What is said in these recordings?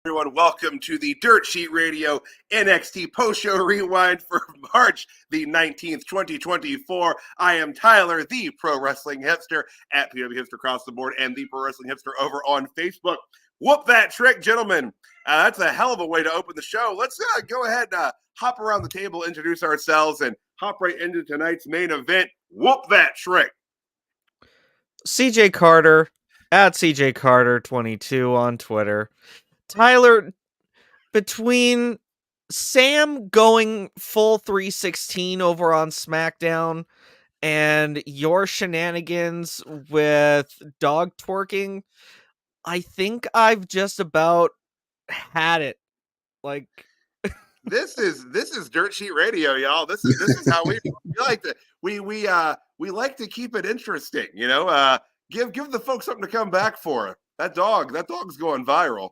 Everyone, welcome to the Dirt Sheet Radio NXT post-show rewind for March the 19th, 2024. I am Tyler, the Pro Wrestling Hipster at PW Hipster across the board and the Pro Wrestling Hipster over on Facebook. Whoop that trick, gentlemen. That's a hell of a way to open the show. Let's go ahead and hop around the table, introduce ourselves, and hop right into tonight's main event. Whoop that trick. CJ Carter, at CJ Carter 22 on Twitter. Tyler, between Sam going full 316 over on SmackDown and your shenanigans with dog twerking, I think I've just about had it. Like, This is Dirt Sheet Radio, y'all. This is how we like to we like to keep it interesting, you know. Give the folks something to come back for. That dog's going viral.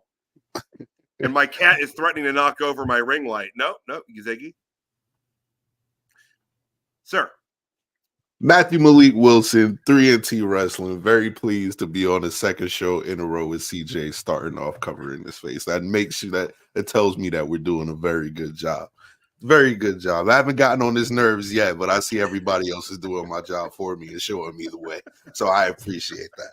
And my cat is threatening to knock over my ring light. No, Ziggy. Sir. Matthew Malik Wilson, 3NT Wrestling. Very pleased to be on the second show in a row with CJ starting off covering this face. That makes you it tells me that we're doing a very good job. Very good job. I haven't gotten on his nerves yet, but I see everybody else is doing my job for me and showing me the way. So I appreciate that.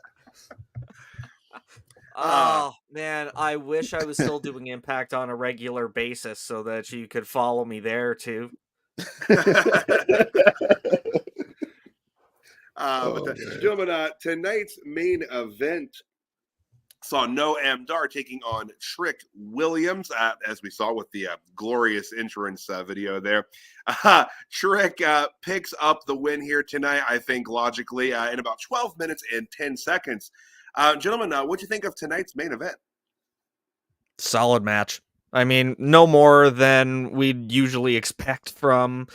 Oh, man, I wish I was still doing Impact on a regular basis so that you could follow me there, too. Gentlemen, tonight's main event saw Noam Dar taking on Trick Williams, as we saw with the glorious entrance video there. Trick picks up the win here tonight, I think, logically, in about 12 minutes and 10 seconds. Gentlemen, what'd you think of tonight's main event? Solid match. I mean, no more than we'd usually expect from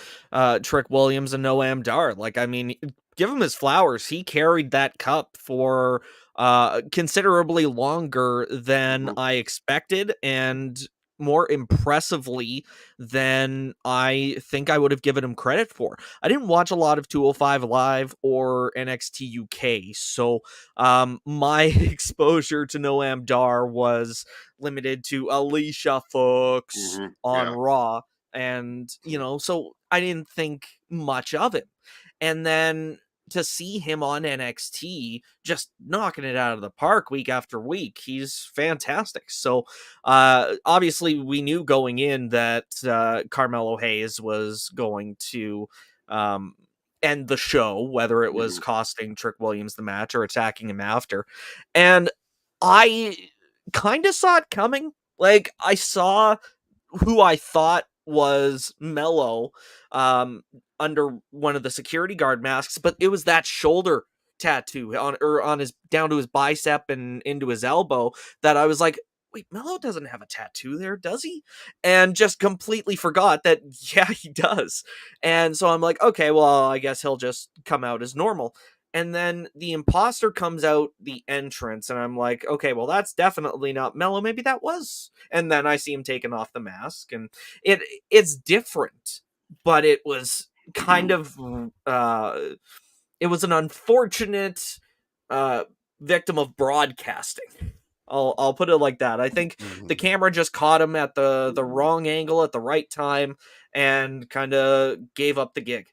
Trick Williams and Noam Dar. Like, I mean, give him his flowers. He carried that cup for considerably longer than I expected, and more impressively than I think I would have given him credit for. I didn't watch a lot of 205 Live or NXT UK, so my exposure to Noam Dar was limited to Alicia Fox on Raw, and so I didn't think much of him. And then to see him on NXT just knocking it out of the park week after week, he's fantastic. So obviously we knew going in that Carmelo Hayes was going to end the show, whether it was costing Trick Williams the match or attacking him after. And I kind of saw it coming. Like, I saw who I thought was Mello under one of the security guard masks, but it was that shoulder tattoo on his down to his bicep and into his elbow that I was like, wait, Mello doesn't have a tattoo there, does he? And just completely forgot that, yeah, he does. And so I'm like, okay, well, I guess he'll just come out as normal. And then the imposter comes out the entrance, and I'm like, okay, well, that's definitely not Mello. Maybe that was. And then I see him taking off the mask, and it's different, but it was kind of it was an unfortunate victim of broadcasting. I'll put it like that. I think the camera just caught him at the wrong angle at the right time and kind of gave up the gig.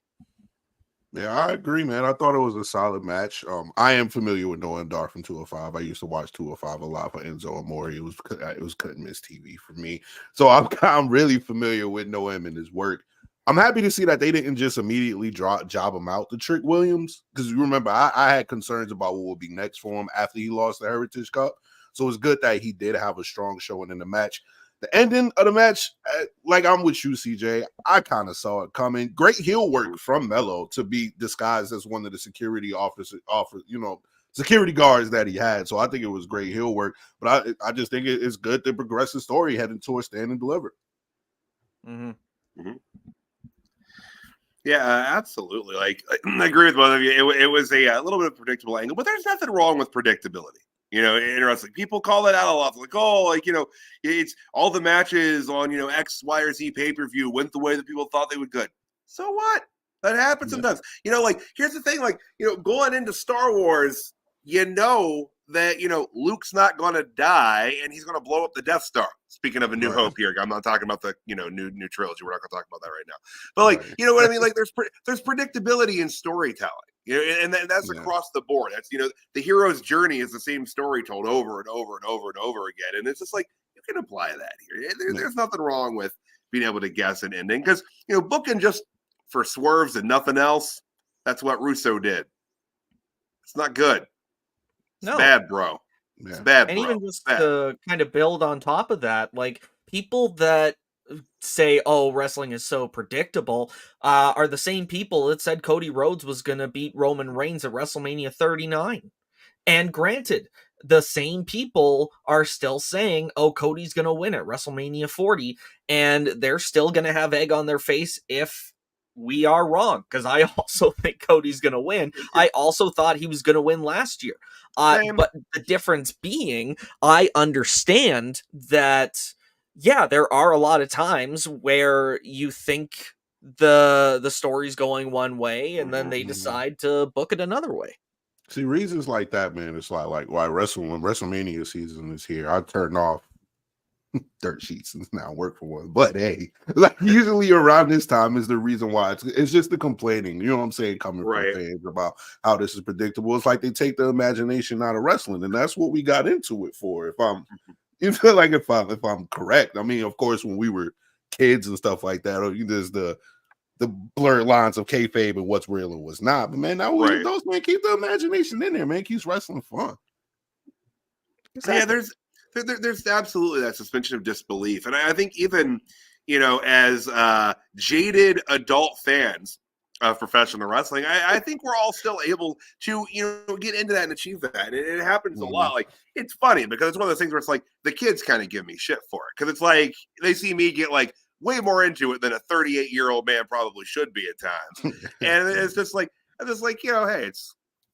Yeah, I agree, man. I thought it was a solid match. I am familiar with Noam Dar from 205. I used to watch 205 a lot for Enzo Amore. It was couldn't miss TV for me. So I'm really familiar with Noam and his work. I'm happy to see that they didn't just immediately job him out to Trick Williams, because you remember I had concerns about what would be next for him after he lost the Heritage Cup. So it's good that he did have a strong showing in the match. The ending of the match, like I'm with you, CJ, I kind of saw it coming. Great heel work from Mello to be disguised as one of the security security guards that he had. So I think it was great heel work. But I just think it's good to progress the story heading towards Stand and Deliver. Yeah, absolutely. Like, I agree with both of you. It was a little bit of a predictable angle, but there's nothing wrong with predictability. In wrestling, people call it out a lot. Like, it's all the matches on, X, Y, or Z pay-per-view went the way that people thought they would go. So what? That happens sometimes. Here's the thing, going into Star Wars, that, Luke's not going to die and he's going to blow up the Death Star. Speaking of A New Hope here, I'm not talking about the, new trilogy. We're not going to talk about that right now. But like, you know what I mean? Like there's predictability in storytelling, and that's across the board. That's, the hero's journey is the same story told over and over and over and over again. And it's just like, you can apply that here. There's nothing wrong with being able to guess an ending because, booking just for swerves and nothing else. That's what Russo did. It's not good. It's bad, bro. It's bad, and bro. even just to kind of build on top of that, like people that say, "Oh, wrestling is so predictable," are the same people that said Cody Rhodes was going to beat Roman Reigns at WrestleMania 39. And granted, the same people are still saying, "Oh, Cody's going to win at WrestleMania 40," and they're still going to have egg on their face if we are wrong, because I also think Cody's going to win. I also thought he was going to win last year. But the difference being, I understand that, there are a lot of times where you think the story's going one way and then they decide to book it another way. See, reasons like that, man, it's like why when WrestleMania season is here, I turned off dirt sheets and now work for one. But hey, like usually around this time is the reason why it's just the complaining, you know what I'm saying, coming from fans about how this is predictable. It's like they take the imagination out of wrestling, and that's what we got into it for. If I'm correct. I mean, of course, when we were kids and stuff like that, there's the blurred lines of kayfabe and what's real and what's not. But man, now we adults, man, keep the imagination in there, man. Keeps wrestling fun. Exactly. Yeah, there's absolutely that suspension of disbelief. And I think even, as jaded adult fans of professional wrestling, I think we're all still able to, get into that and achieve that. And it happens a lot. Like, it's funny because it's one of those things where it's like the kids kind of give me shit for it. Because it's like they see me get like way more into it than a 38-year-old man probably should be at times. And it's just like, hey,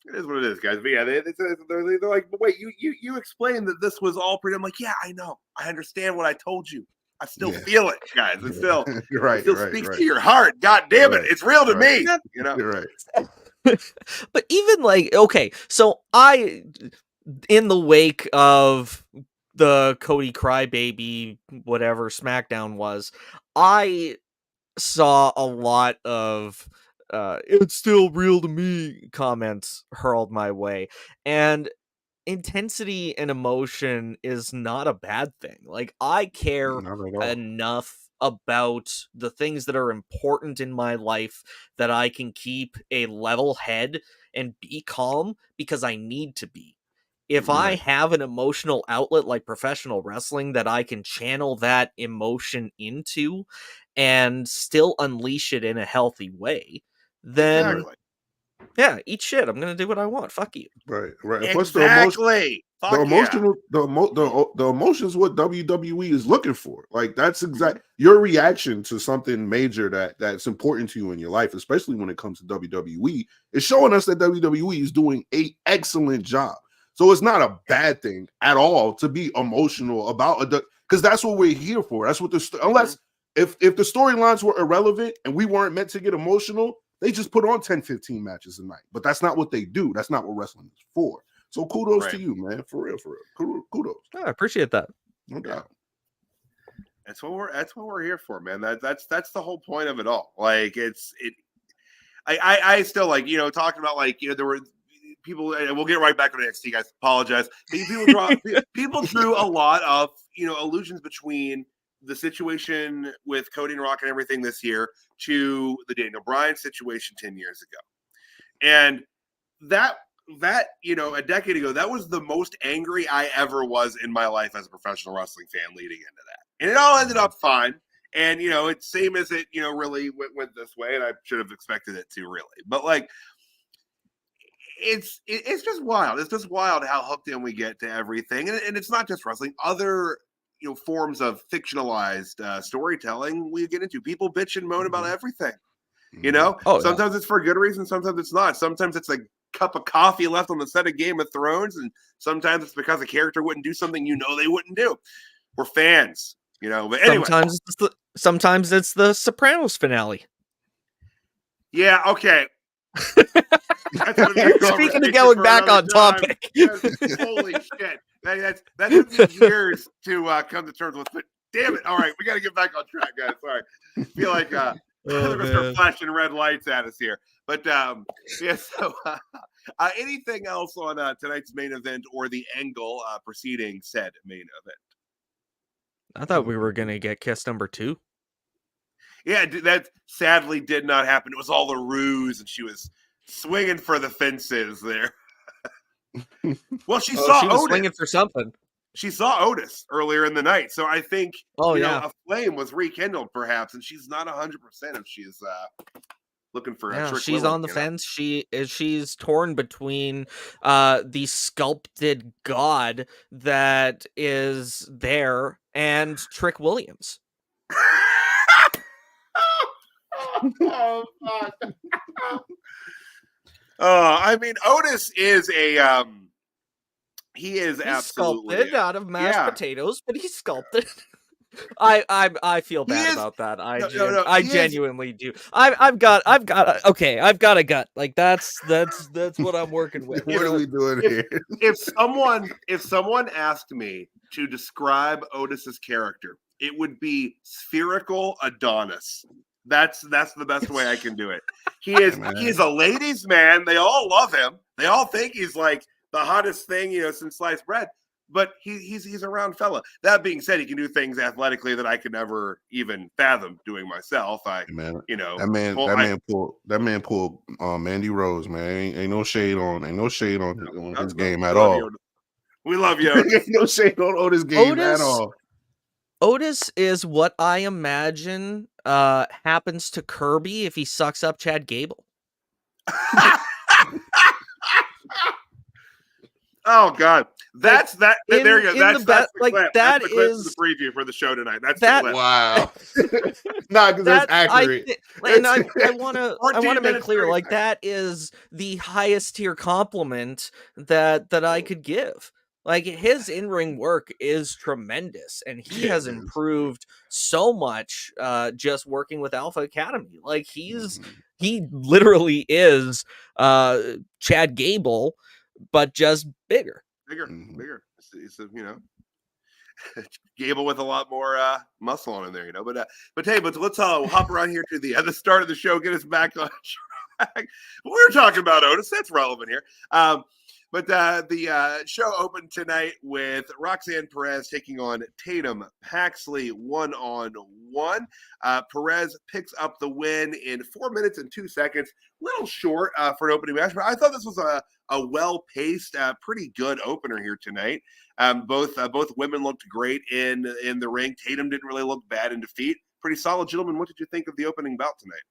it is what it is, guys. But yeah, they're like, but wait, you explained that this was all pretty. I'm like, yeah, I know. I understand what I told you. I still feel it, guys. It still, it still speaks to your heart. God damn it. It's real to me. You're right. But even like, okay, so in the wake of the Cody Crybaby, whatever SmackDown was, I saw a lot of it's still real to me comments hurled my way, and intensity and emotion is not a bad thing. Like, I care enough about the things that are important in my life that I can keep a level head and be calm because I need to be. If I have an emotional outlet like professional wrestling that I can channel that emotion into and still unleash it in a healthy way, then eat shit. I'm gonna do what I want. Fuck you. Right. And plus the emotions what WWE is looking for. Like, that's exactly your reaction to something major that's important to you in your life, especially when it comes to WWE, is showing us that WWE is doing an excellent job. So it's not a bad thing at all to be emotional about because that's what we're here for. That's what unless if the storylines were irrelevant and we weren't meant to get emotional, they just put on 10, 15 matches a night. But that's not what they do. That's not what wrestling is for. So kudos to you, man. For real. Kudos. I appreciate that. No doubt. That's what we're here for, man. That's the whole point of it all. Like, I still like, talking about like, there were people, and we'll get right back on NXT, guys. Apologize. People drew a lot of, allusions between the situation with Cody and Rock and everything this year to the Daniel Bryan situation 10 years ago. And that, a decade ago, that was the most angry I ever was in my life as a professional wrestling fan leading into that. And it all ended up fine. And, it's same as it, really went this way. And I should have expected it to, really. But like, it's just wild. It's just wild how hooked in we get to everything. And it's not just wrestling. Other forms of fictionalized storytelling we get into. People bitch and moan about everything. Sometimes it's for good reason, sometimes it's not. Sometimes it's a cup of coffee left on the set of Game of Thrones, and sometimes it's because a character wouldn't do something they wouldn't do. We're fans, But anyway, sometimes it's the Sopranos finale. Yeah, okay. That's gonna be a Speaking of conversation going for back another on time. topic. Yes, holy shit. That took me years to come to terms with. But damn it. All right, we got to get back on track, guys. Sorry. I feel like they're going to start flashing red lights at us here. But yeah, so anything else on tonight's main event or the angle preceding said main event? I thought we were going to get kiss number 2. Yeah, that sadly did not happen. It was all a ruse, and she was swinging for the fences there. Well, she saw she was Otis. swinging for something. She saw Otis earlier in the night, so I think yeah, a flame was rekindled, perhaps, and she's not 100% if she's looking for a trick. She's on the fence. She's torn between the sculpted god that is there and Trick Williams. Oh, fuck. I mean, Otis is a he's absolutely sculpted out of mashed potatoes, but he's sculpted. I feel bad about that. I genuinely do. I've got a gut. Like that's what I'm working with. What are we doing here? If someone asked me to describe Otis's character, it would be spherical Adonis. That's the best way I can do it. He is a ladies' man. They all love him. They all think he's like the hottest thing, since sliced bread. But he's a round fella. That being said, he can do things athletically that I could never even fathom doing myself. That man pulled Mandy Rose, man. Ain't no shade on his game at all. We love you. Ain't no shade on Otis' game at all. Otis is what I imagine happens to Kirby if he sucks up Chad Gable. Oh God, that's that. There you go. That's the clip. That that's the clip is the preview for the show tonight. That's that. The clip. Wow. Nah, because that's accurate. I want to make clear, like that is the highest tier compliment that I could give. Like his in-ring work is tremendous, and he has improved so much just working with Alpha Academy. Like he literally is Chad Gable, but just bigger. It's Gable with a lot more muscle on in there, But hey, let's hop around here to the start of the show, get us back on track. We're talking about Otis. That's relevant here. But the show opened tonight with Roxanne Perez taking on Tatum Paxley 1-on-1. Perez picks up the win in 4 minutes and 2 seconds. A little short for an opening match, but I thought this was a well-paced, pretty good opener here tonight. Both women looked great in the ring. Tatum didn't really look bad in defeat. Pretty solid, gentlemen. What did you think of the opening bout tonight?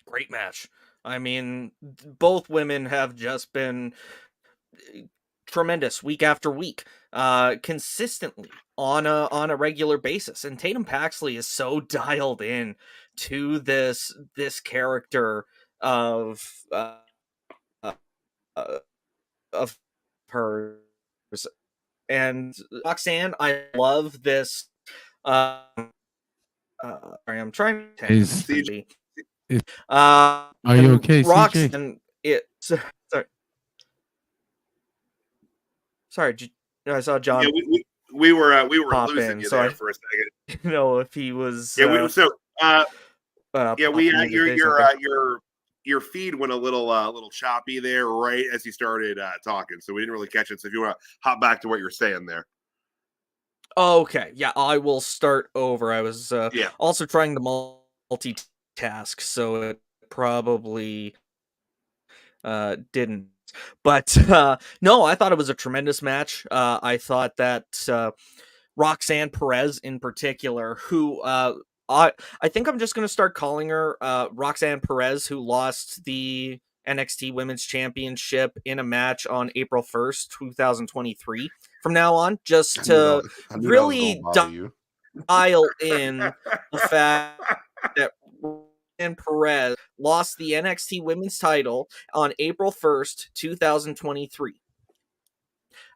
Great match. I mean, both women have just been tremendous week after week, consistently on a regular basis. And Tatum Paxley is so dialed in to this character of hers. And Roxanne, I love this. Sorry, I'm trying to. Are you okay, Roxanne, CJ? Sorry, I saw John. Yeah, we were losing in, you so there for a second. If he was. Your feed went a little choppy there right as you started talking, so we didn't really catch it. So if you want to hop back to what you're saying there. Okay, yeah, I will start over. I was also trying to multitask, so it probably didn't. But no, I thought it was a tremendous match. I thought that Roxanne Perez in particular, who I think I'm just going to start calling her Roxanne Perez, who lost the NXT Women's Championship in a match on April 1st, 2023. From now on, just to really dial in the fact that Roxanne Perez lost the NXT Women's title on April 1st, 2023.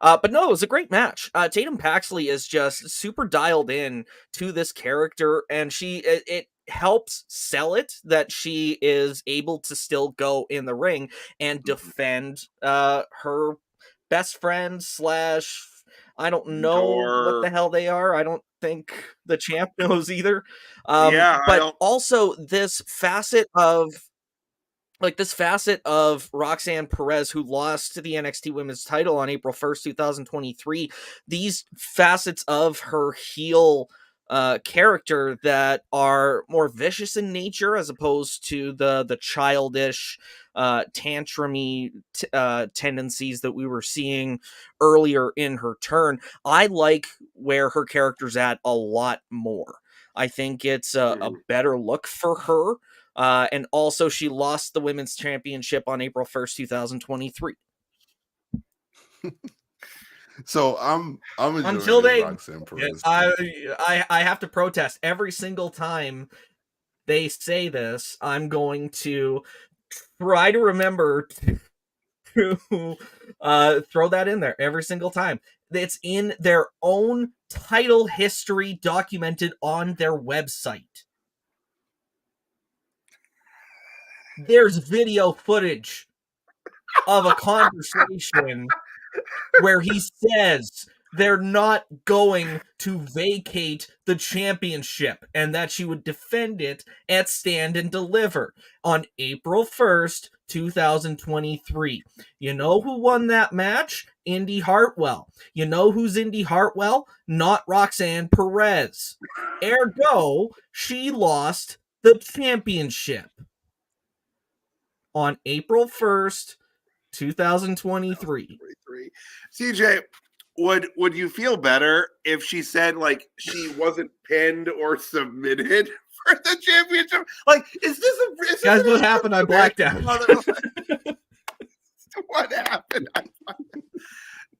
But no, it was a great match. Tatum Paxley is just super dialed in to this character, and it helps sell it that she is able to still go in the ring and defend her best friend slash I don't know what the hell they are. I don't think the champ knows either. But also this facet of Roxanne Perez, who lost to the NXT Women's title on April 1st, 2023, these facets of her heel character that are more vicious in nature as opposed to the childish, tantrumy tendencies that we were seeing earlier in her turn. I like where her character's at a lot more. I think it's a better look for her. And also she lost the women's championship on April 1st, 2023. So I'm until they Roxanne Perez. I have to protest every single time they say this. I'm going to try to remember to throw that in there every single time. It's in their own title history documented on their website. There's video footage of a conversation where he says they're not going to vacate the championship and that she would defend it at Stand and Deliver on April 1st, 2023. You know who won that match? Indy Hartwell. You know who's Indy Hartwell? Not Roxanne Perez. Ergo, she lost the championship on April 1st, 2023. CJ, would you feel better if she said like she wasn't pinned or submitted for the championship? Like, is this guys? What happened? I blacked out. What happened?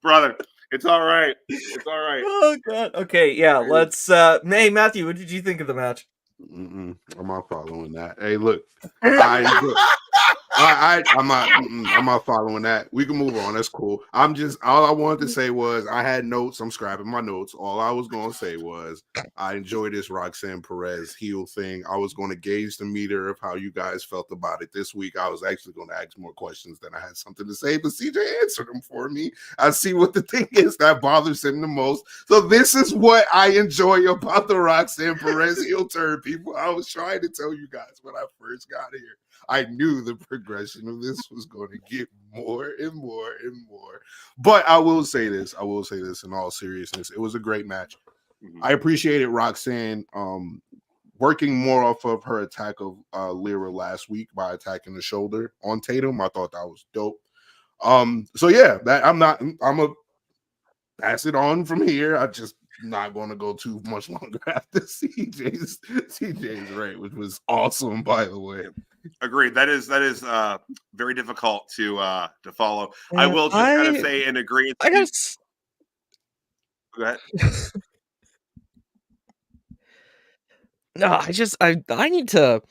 Brother, it's all right. It's all right. Oh god. Okay, yeah. Let's. Hey, Matthew, what did you think of the match? I'm not following that. Hey, look, I'm not following that. We can move on. That's cool. All I wanted to say was I had notes. I'm scrapping my notes. All I was going to say was I enjoyed this Roxanne Perez heel thing. I was going to gauge the meter of how you guys felt about it this week. I was actually going to ask more questions than I had something to say, but CJ answered them for me. I see what the thing is that bothers him the most. So this is what I enjoy about the Roxanne Perez heel turn, people. I was trying to tell you guys when I first got here. I knew the progression of this was going to get more and more and more. But I will say this in all seriousness. It was a great match. Mm-hmm. I appreciated Roxanne working more off of her attack of Lyra last week by attacking the shoulder on Tatum. I thought that was dope. So yeah, I'm gonna pass it on from here. I just not going to go too much longer after CJ's right, which was awesome, by the way. Agreed. That is very difficult to follow. I will just kind of say in agreement. I guess. Go ahead. No, I need to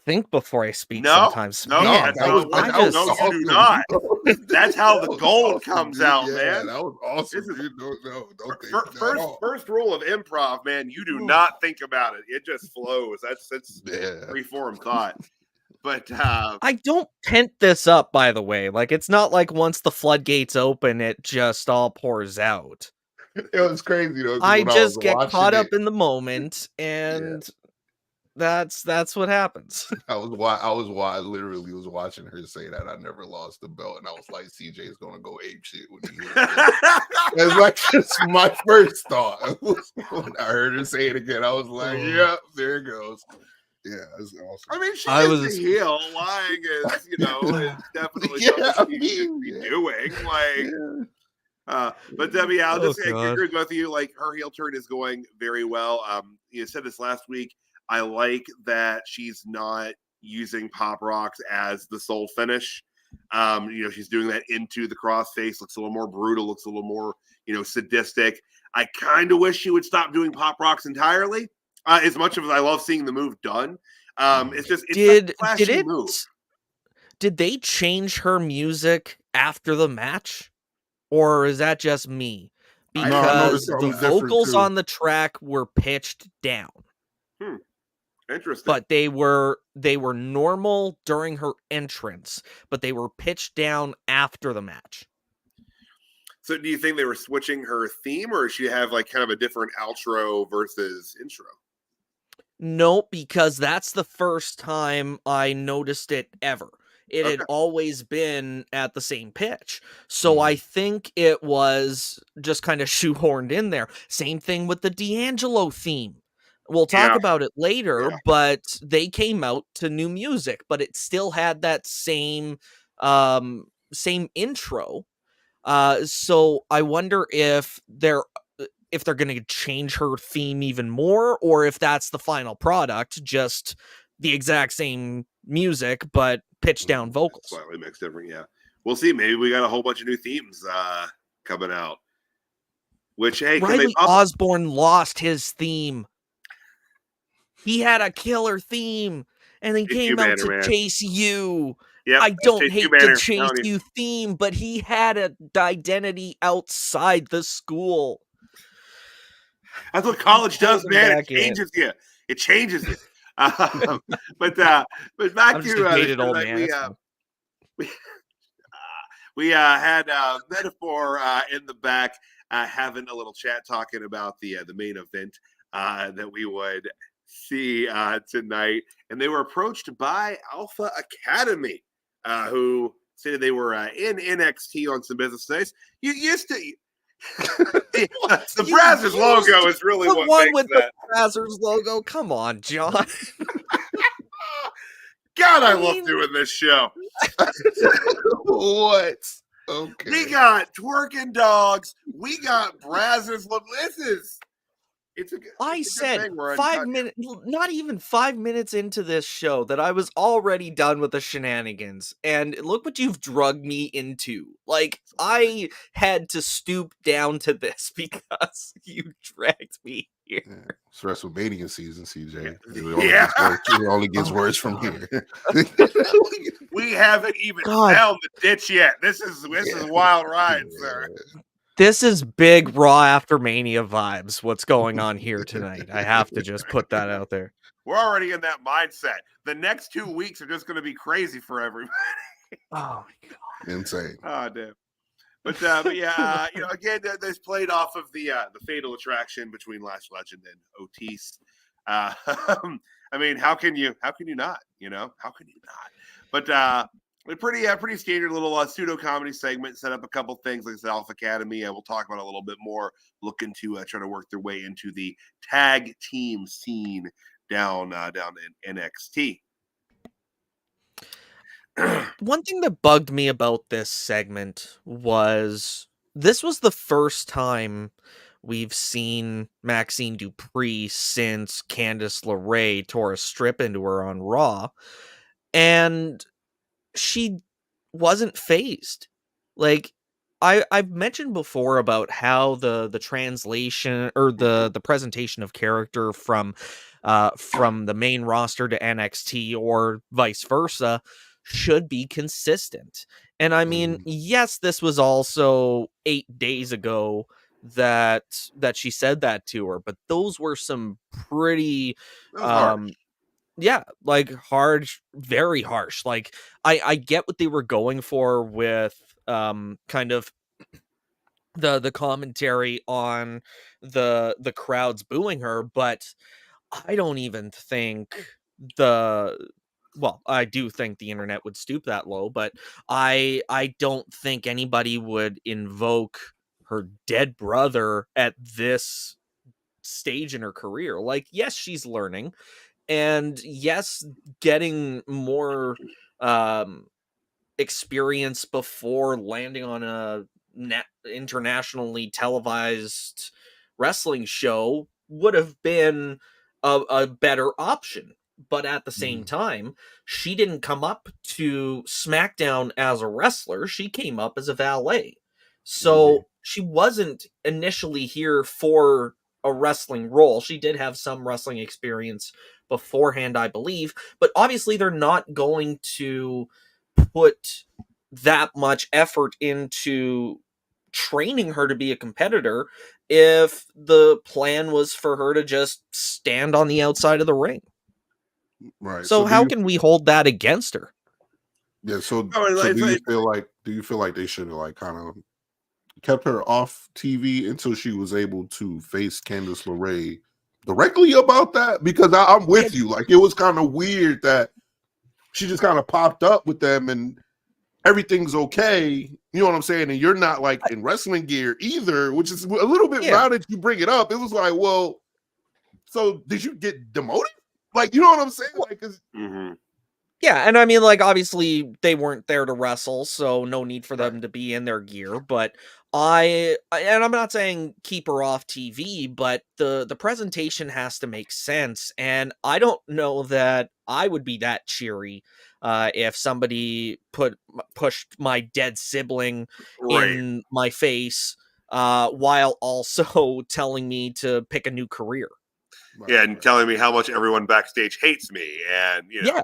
think before I speak. Sometimes, you do not. That's how the gold comes out, man. That was awesome. First rule of improv, man. You do not think about it; it just flows. That's freeform thought. But I don't tent this up, by the way. Like, it's not like once the floodgates open, it just all pours out. It was crazy though. I just get caught up in the moment, and that's what happens. I literally was watching her say that I never lost the belt, and I was like, CJ is gonna go ape shit when he hears it. That's like just my first thought. When I heard her say it again, I was like, yep, there it goes. Yeah, it's awesome. I mean, she is a heel. Lying is, is definitely something she should be doing. Like, but Debbie, I'll just agree with you. Like, her heel turn is going very well. You said this last week. I like that she's not using Pop Rocks as the sole finish. She's doing that into the crossface. Looks a little more brutal. Looks a little more, sadistic. I kind of wish she would stop doing Pop Rocks entirely. As much as I love seeing the move done, did they change her music after the match, or is that just me? Because the vocals on the track were pitched down. Interesting. But they were normal during her entrance, but they were pitched down after the match. So do you think they were switching her theme, or does she have like kind of a different outro versus intro? No, because that's the first time I noticed it ever. It had always been at the same pitch. So I think it was just kind of shoehorned in there. Same thing with the D'Angelo theme. We'll talk about it later, but they came out to new music, but it still had that same intro. So I wonder if they're going to change her theme even more, or if that's the final product, just the exact same music, but pitched down vocals. Slightly mixed different, yeah. We'll see. Maybe we got a whole bunch of new themes coming out. Which, hey, Riley Osborne lost his theme. He had a killer theme, and he came out to Chase You. Yep, I don't hate the Chase You theme, but he had an identity outside the school. That's what college does, man. It changes you. It changes you. But back to we had Metaphor in the back having a little chat talking about the main event that we would see tonight, and they were approached by Alpha Academy, who said they were in NXT on some business days. You used to. The Brazzers logo is really what makes with that. The Brazzers logo. Come on, John. God, I love doing this show. What? Okay. We got twerking dogs. We got Brazzers logo. I said 5 minutes, not even 5 minutes into this show, that I was already done with the shenanigans. And look what you've drugged me into. Like, I had to stoop down to this because you dragged me here. Yeah. It's WrestleMania season, CJ. It only gets worse from here. We haven't even found the ditch yet. This is a wild ride, sir. This is big Raw after Mania vibes, what's going on here tonight. I have to just put that out there. We're already in that mindset. The next 2 weeks are just going to be crazy for everybody. Oh, my God. Insane. Oh, damn. But yeah, again, this played off of the fatal attraction between Lash Legend and Otis. I mean, how can you not? How can you not? But a pretty standard little pseudo comedy segment. Set up a couple things like the Alpha Academy. We'll talk about it a little bit more. Looking to try to work their way into the tag team scene down in NXT. One thing that bugged me about this segment was this was the first time we've seen Maxine Dupree since Candice LeRae tore a strip into her on Raw, and she wasn't phased. Like, I've mentioned before about how the translation or the presentation of character from the main roster to NXT or vice versa should be consistent. And I mean, yes, this was also 8 days ago that she said that to her, but those were some pretty like harsh, very harsh. Like, I get what they were going for with kind of the commentary on the crowds booing her, but I don't even think I do think the internet would stoop that low, but I don't think anybody would invoke her dead brother at this stage in her career. Like, yes, she's learning, and yes, getting more experience before landing on a internationally televised wrestling show would have been a better option. But at the same time, she didn't come up to SmackDown as a wrestler. She came up as a valet. So she wasn't initially here for a wrestling role. She did have some wrestling experience beforehand, I believe. But obviously, they're not going to put that much effort into training her to be a competitor if the plan was for her to just stand on the outside of the ring. Right. So how can we hold that against her? Yeah. So, Oh, do you feel like they should have like kind of kept her off TV until she was able to face Candice LeRae directly about that? Because I'm with you. Like, it was kind of weird that she just kind of popped up with them and everything's okay. You know what I'm saying? And you're not like in wrestling gear either, which is a little bit now that you bring it up. It was like, well, so did you get demoted? Like, you know what I'm saying? Like, Yeah, and I mean, like, obviously they weren't there to wrestle, so no need for them to be in their gear. But and I'm not saying keep her off TV, but the presentation has to make sense. And I don't know that I would be that cheery if somebody pushed my dead sibling in my face while also telling me to pick a new career. Yeah, and telling me how much everyone backstage hates me, and yeah,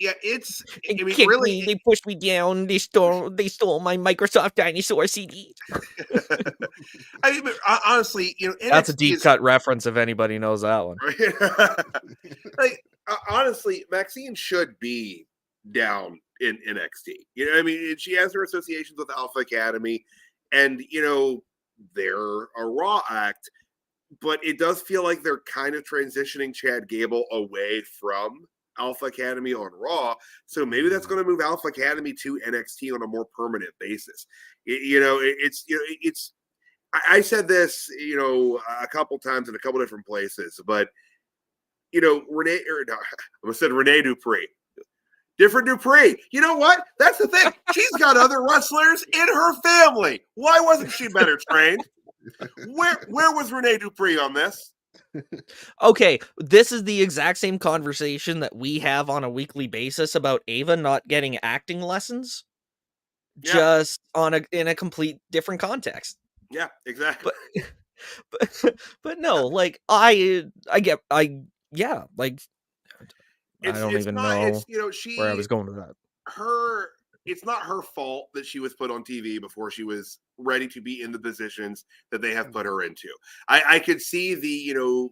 it's. I mean, really, they pushed me down. They stole my Microsoft Dinosaur CD. I mean, honestly, NXT That's a deep cut reference if anybody knows that one. Like, honestly, Maxine should be down in NXT. I mean, she has her associations with Alpha Academy, and they're a Raw act, but it does feel like they're kind of transitioning Chad Gable away from Alpha Academy on Raw. So maybe that's going to move Alpha Academy to NXT on a more permanent basis. I said this, a couple times in a couple different places, but I said Renee Dupree. Different Dupree. You know what? That's the thing. She's got other wrestlers in her family. Why wasn't she better trained? Where was Renee Dupree on this? Okay, this is the exact same conversation that we have on a weekly basis about Ava not getting acting lessons, just in a complete different context. Yeah, exactly. But no, like I don't even know where I was going with that. It's not her fault that she was put on TV before she was ready to be in the positions that they have put her into. I could see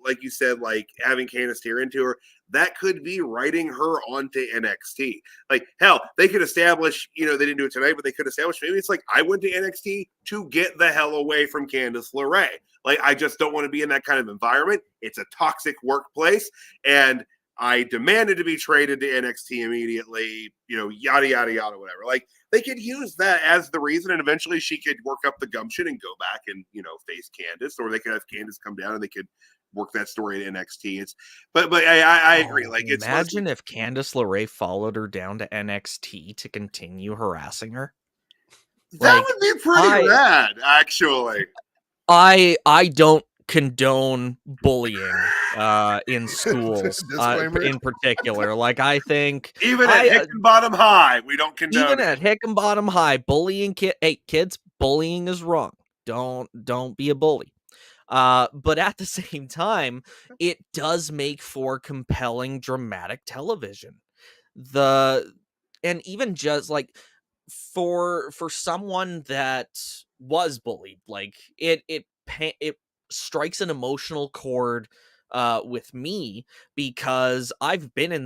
like you said, like having Candice tear into her, that could be writing her onto NXT. Like, hell, they could establish, they didn't do it tonight, but they could establish maybe it's like, I went to NXT to get the hell away from Candice LeRae. Like, I just don't want to be in that kind of environment. It's a toxic workplace, and I demanded to be traded to NXT immediately, yada, yada, yada, whatever. Like, they could use that as the reason, and eventually she could work up the gumption and go back and, face Candice, or they could have Candice come down and they could work that story at NXT. But I agree. Like, imagine if Candice LeRae followed her down to NXT to continue harassing her. That would be pretty rad, actually. I don't condone bullying in schools in particular. Like, I think even at Hickenbottom High, we don't condone even at Hickenbottom High, bullying kids, bullying is wrong. Don't be a bully. But at the same time, it does make for compelling dramatic television. And even just like for someone that was bullied, like it strikes an emotional chord with me, because I've been in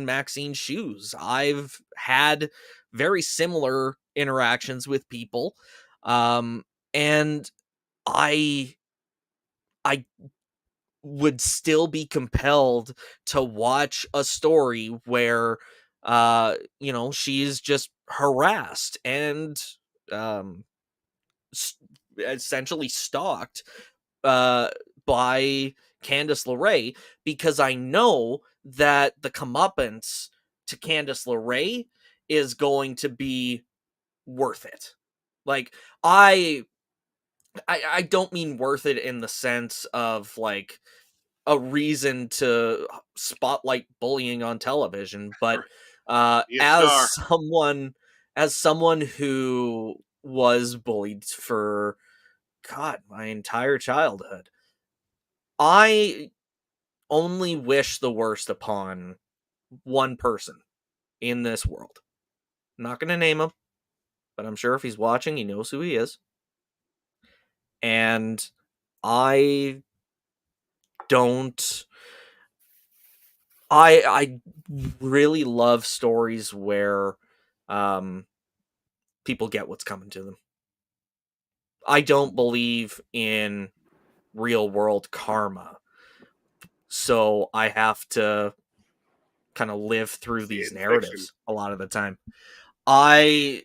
Maxine's shoes. I've had very similar interactions with people, and I would still be compelled to watch a story where she's just harassed and essentially stalked by Candice LeRae, because I know that the comeuppance to Candice LeRae is going to be worth it. Like, I don't mean worth it in the sense of like a reason to spotlight bullying on television, but as someone who was bullied for my entire childhood, I only wish the worst upon one person in this world. I'm not going to name him, but I'm sure if he's watching, he knows who he is. And I don't I really love stories where people get what's coming to them. I don't believe in real world karma, so I have to kind of live through these narratives a lot of the time. They're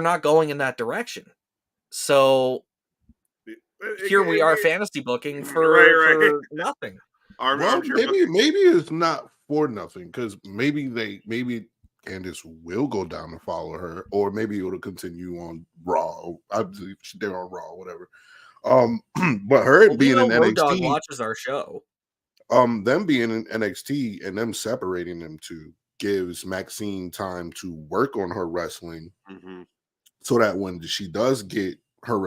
not going in that direction. So here we are fantasy booking for nothing. Well, maybe it's not for nothing, because maybe Candice will go down and follow her, or maybe it'll continue on Raw. I believe they're on Raw, whatever. But her being in Road Dogg NXT, watches our show. them being in NXT and them separating them two gives Maxine time to work on her wrestling, so that when she does get her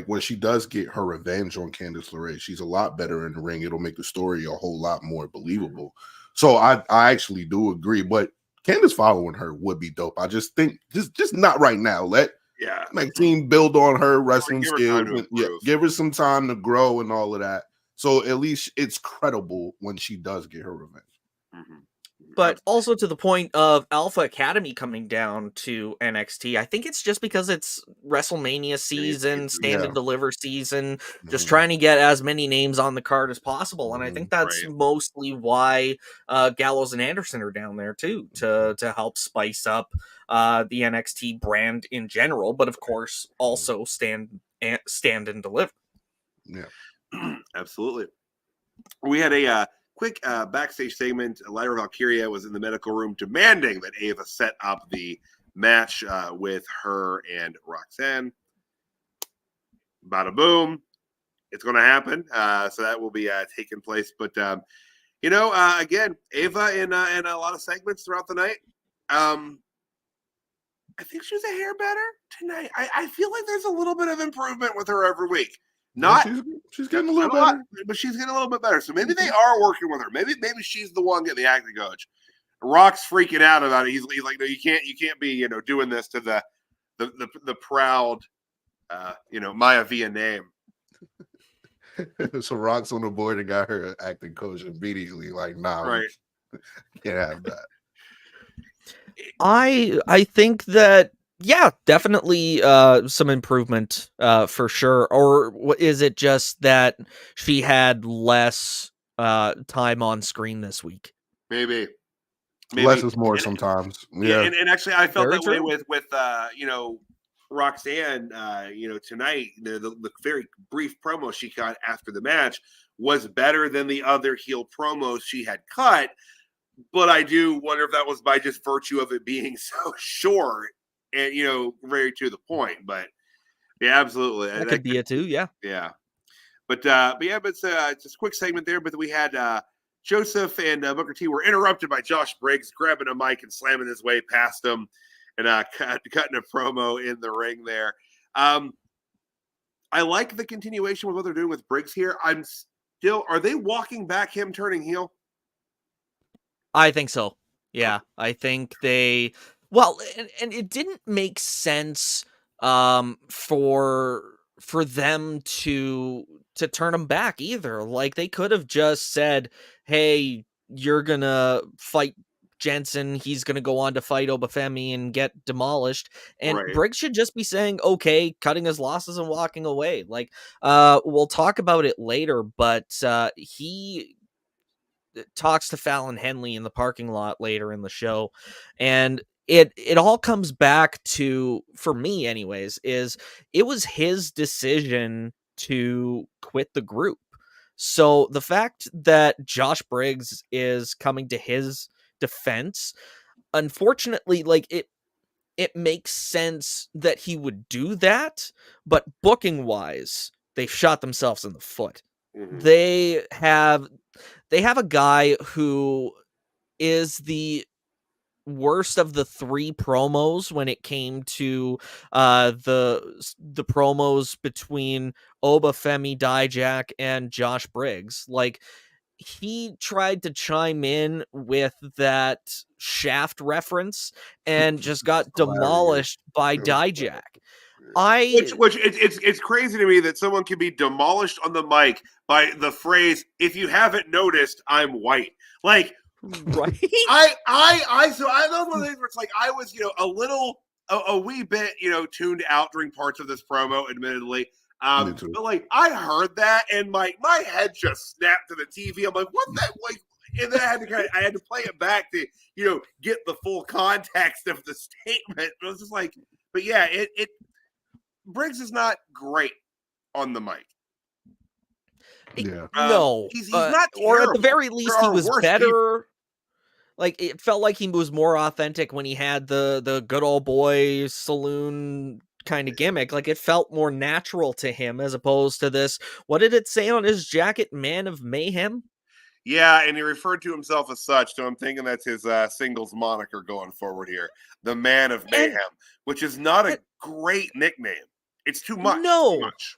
when she does get her revenge on Candice LeRae, she's a lot better in the ring. It'll make the story a whole lot more believable. So I actually do agree, but Candice following her would be dope. I just think just not right now. Let Maxine build on her wrestling skills. Give her some time to grow and all of that. So at least it's credible when she does get her revenge. But also to the point of Alpha Academy coming down to NXT, I think it's just because it's WrestleMania season, stand and deliver season, just trying to get as many names on the card as possible. And I think that's mostly why Gallows and Anderson are down there too, to help spice up the NXT brand in general, but of course also stand and deliver. Yeah, absolutely. We had a quick backstage segment. Lyra Valkyria was in the medical room demanding that Ava set up the match with her and Roxanne. Bada boom. It's going to happen. So that will be taking place. But, again, Ava in a lot of segments throughout the night. I think she was a hair better tonight. I feel like there's a little bit of improvement with her every week. She's getting a little better, but she's getting a little bit better. So maybe they are working with her. Maybe she's the one getting the acting coach. Rock's freaking out about it. He's like, no, you can't be doing this to the proud Maya Via name. So Rock's on the board and got her acting coach immediately. Like, nah, right? Can't have that. I think that. Yeah, definitely some improvement for sure. Or is it just that she had less time on screen this week? Maybe. Less is more sometimes. Yeah. And actually, I felt that way with Roxanne. Tonight, the very brief promo she cut after the match was better than the other heel promos she had cut. But I do wonder if that was by just virtue of it being so short. And very to the point, but yeah, absolutely. That could be it too. Yeah. But it's just a quick segment there. But we had Joseph and Booker T were interrupted by Josh Briggs grabbing a mic and slamming his way past him, and cutting a promo in the ring there. I like the continuation with what they're doing with Briggs here. Are they walking back him turning heel? I think so. Yeah, I think they. Well, and it didn't make sense for them to turn him back either. Like, they could have just said, "Hey, you're gonna fight Jensen. He's gonna go on to fight Oba Femi and get demolished." And Briggs should just be saying, "Okay," cutting his losses and walking away. Like, we'll talk about it later, but he talks to Fallon Henley in the parking lot later in the show, and it all comes back to, for me anyways, is it was his decision to quit the group. So the fact that Josh Briggs is coming to his defense, unfortunately, like it makes sense that he would do that, but booking wise, they've shot themselves in the foot. They have a guy who is the worst of the three promos when it came to the promos between Oba Femi, Dijak, and Josh Briggs. Like, he tried to chime in with that Shaft reference and just got demolished by Dijak. Which it's crazy to me that someone can be demolished on the mic by the phrase, "If you haven't noticed, I'm white." Like, right? So I know one of the things where it's like I was, a wee bit, tuned out during parts of this promo, admittedly. But like I heard that and my head just snapped to the TV. I'm like, what that like? And then I had to play it back to, get the full context of the statement. But it was just like, but yeah, it Briggs is not great on the mic. Yeah. No, he's not terrible. Or at the very least, he was better. People. Like, it felt like he was more authentic when he had the good old boy saloon kind of gimmick. Like, it felt more natural to him as opposed to this. What did it say on his jacket? Man of Mayhem? Yeah, and he referred to himself as such, so I'm thinking that's his singles moniker going forward here. The Man of Mayhem, which is not a great nickname. It's too much. No. Too much.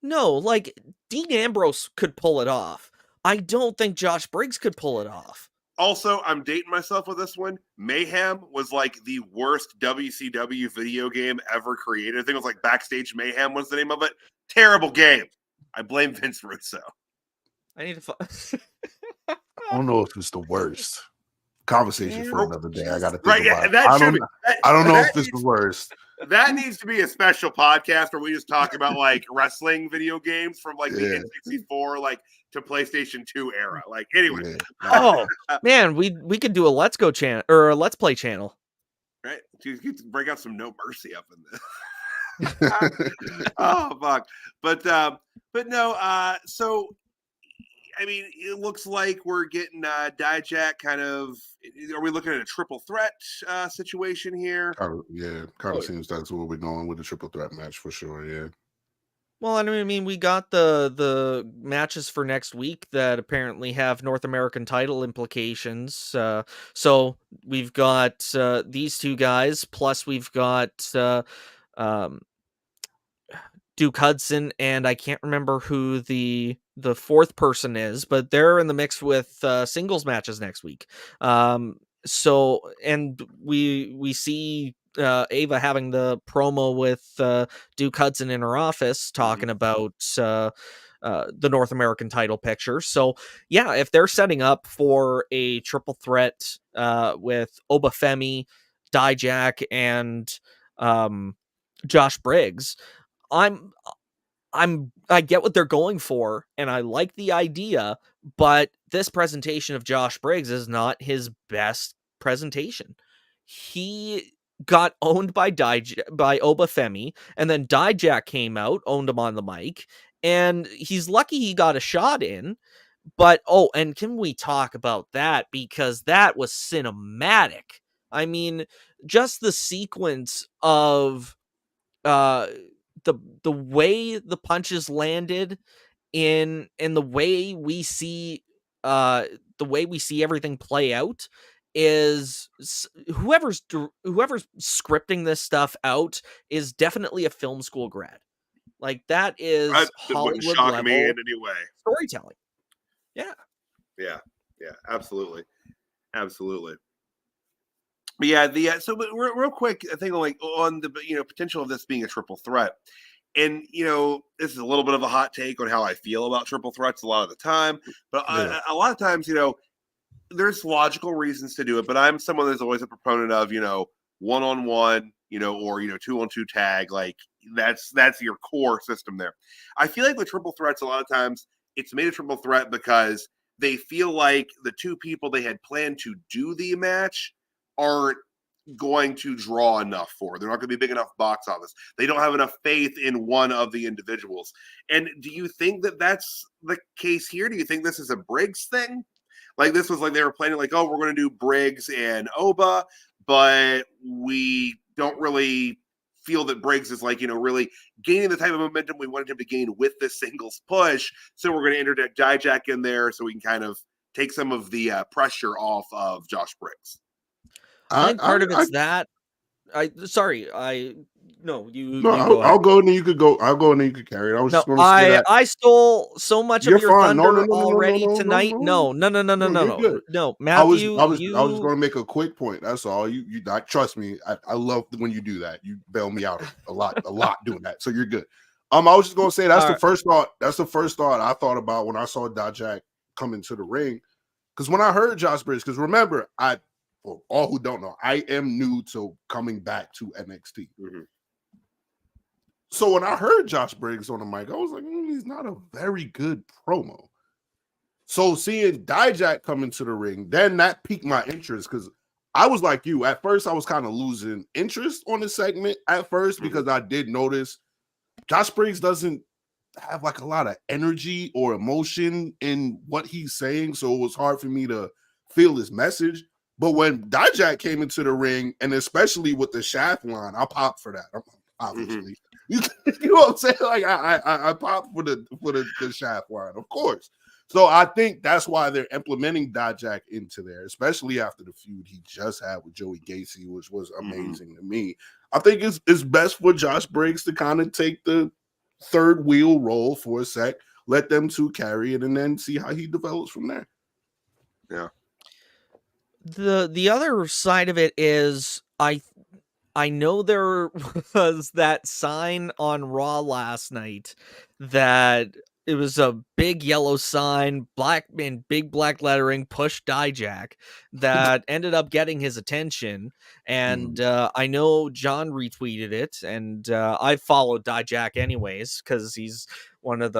No, like, Dean Ambrose could pull it off. I don't think Josh Briggs could pull it off. Also, I'm dating myself with this one. Mayhem was like the worst WCW video game ever created. I think it was like Backstage Mayhem was the name of it. Terrible game. I blame Vince Russo. I need to I don't know if it's the worst. Conversation for another day. I got to think about it. I don't know if this is the worst. That needs to be a special podcast where we just talk about like wrestling video games from like the N64 like to PlayStation 2 era. Like anyway. Yeah. Oh man, we could do a Let's Go channel or a Let's Play channel. Right? You break out some No Mercy up in this. Oh fuck. But no, so I mean, it looks like we're getting Dijak kind of. Are we looking at a triple threat situation here? Kind of seems that's where we're going with the triple threat match for sure. Yeah. Well, I mean, we got the matches for next week that apparently have North American title implications. So we've got these two guys, plus we've got Duke Hudson, and I can't remember who the fourth person is, but they're in the mix with singles matches next week. So, and we see Ava having the promo with Duke Hudson in her office talking about the North American title picture. So yeah, if they're setting up for a triple threat with Oba Femi, Dijak, and Josh Briggs, I get what they're going for, and I like the idea, but this presentation of Josh Briggs is not his best presentation. He got owned by Oba Femi, and then Dijak came out, owned him on the mic, and he's lucky he got a shot in. But and can we talk about that, because that was cinematic. I mean, just the sequence of the way the punches landed in the way we see everything play out is whoever's scripting this stuff out is definitely a film school grad. Like, that is Hollywood level me in any way. Storytelling. Yeah, absolutely. But yeah, so real quick, I think like on the potential of this being a triple threat, and this is a little bit of a hot take on how I feel about triple threats a lot of the time, but a lot of times there's logical reasons to do it, but I'm someone that's always a proponent of one-on-one, or 2-on-2 tag, like that's your core system there. I feel like with triple threats, a lot of times it's made a triple threat because they feel like the two people they had planned to do the match aren't going to draw enough for. They're not going to be big enough box office. They don't have enough faith in one of the individuals. And do you think that that's the case here? Do you think this is a Briggs thing? Like, this was like they were planning like, oh, we're going to do Briggs and Oba, but we don't really feel that Briggs is like, really gaining the type of momentum we wanted him to gain with this singles push. So we're going to interject Dijak in there so we can kind of take some of the pressure off of Josh Briggs. I think part of it's that. No, you No, go I'll ahead. go and then you could go. I'll go and then you could carry it. I was just No, going to say that. I stole so much You're of your fine. No, thunder already no, tonight. No, you're good. no, I was Matthew, just going to make a quick point. That's all. Trust me. I love when you do that. You bail me out a lot doing that. So you're good. I was just going to say that's the first thought. That's the first thought I thought about when I saw Dijak come into the ring. Because when I heard Josh Briggs, because remember, for all who don't know, I am new to coming back to NXT. Mm-hmm. So when I heard Josh Briggs on the mic, I was like, he's not a very good promo. So seeing Dijak come into the ring, then that piqued my interest because I was like you. At first, I was kind of losing interest on the segment at first because I did notice Josh Briggs doesn't have like a lot of energy or emotion in what he's saying. So it was hard for me to feel his message. But when Dijak came into the ring, and especially with the shaft line, I popped for that. Obviously. You know what I'm saying? Like I popped for the shaft line, of course. So I think that's why they're implementing Dijak into there, especially after the feud he just had with Joey Gacy, which was amazing to me. I think it's best for Josh Briggs to kind of take the third wheel role for a sec, let them two carry it, and then see how he develops from there. Yeah. The other side of it is I know there was that sign on Raw last night that it was a big yellow sign, black in big black lettering, push Dijak, that ended up getting his attention. And I know John retweeted it, and I followed Dijak anyways because he's one of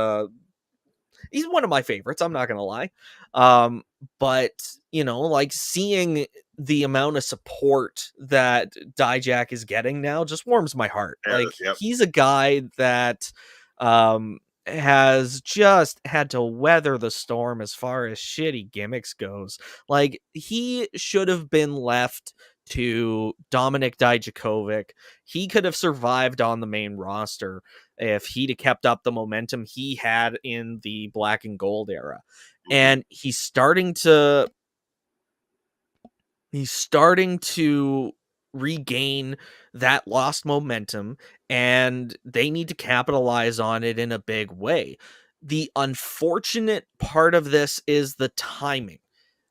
my favorites. I'm not gonna lie. But like seeing the amount of support that Dijak is getting now just warms my heart. Like he's a guy that has just had to weather the storm as far as shitty gimmicks goes. Like he should have been left to Dominic Dijakovic. He could have survived on the main roster if he'd have kept up the momentum he had in the black and gold era. And he's starting to regain that lost momentum, and they need to capitalize on it in a big way. The unfortunate part of this is the timing,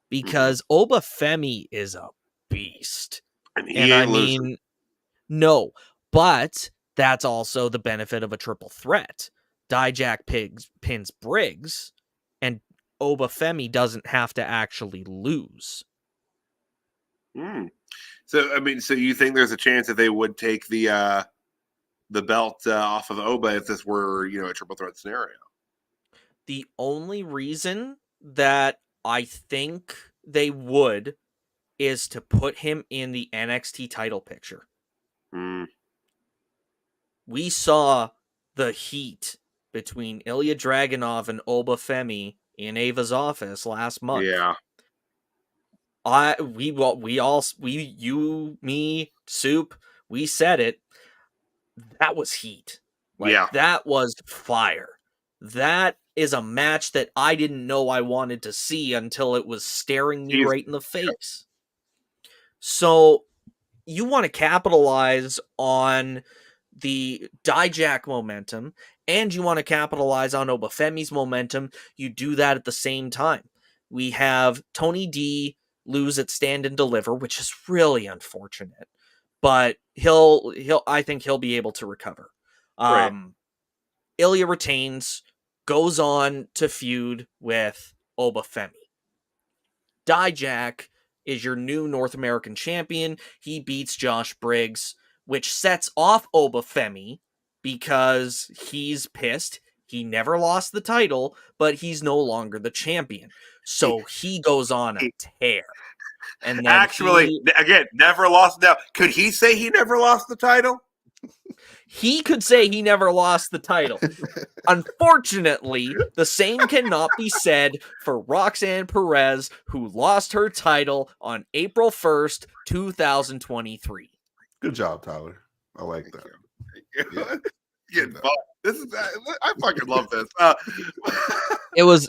because Oba Femi is a beast. And I mean, no, but that's also the benefit of a triple threat. Dijak pins Briggs, and Oba Femi doesn't have to actually lose. So I mean, so you think there's a chance that they would take the belt off of Oba if this were, a triple threat scenario? The only reason that I think they would is to put him in the NXT title picture. We saw the heat between Ilya Dragunov and Oba Femi in Ava's office last month. Yeah. You, me, Soup, we said it. That was heat. That was fire. That is a match that I didn't know I wanted to see until it was staring me right in the face. So you want to capitalize on the Dijak momentum, and you want to capitalize on Oba Femi's momentum. You do that at the same time. We have Tony D lose at Stand and Deliver, which is really unfortunate, but I think he'll be able to recover. Right. Ilya retains, goes on to feud with Oba Femi. Dijak is your new North American champion. He beats Josh Briggs, which sets off Oba Femi because he's pissed. He never lost the title, but he's no longer the champion. So he goes on a tear. And then actually, again, never lost. Now, could he say he never lost the title? He could say he never lost the title. Unfortunately, the same cannot be said for Roxanne Perez, who lost her title on April 1st, 2023. Good job, Tyler. I like that. Yeah. This is I fucking love this.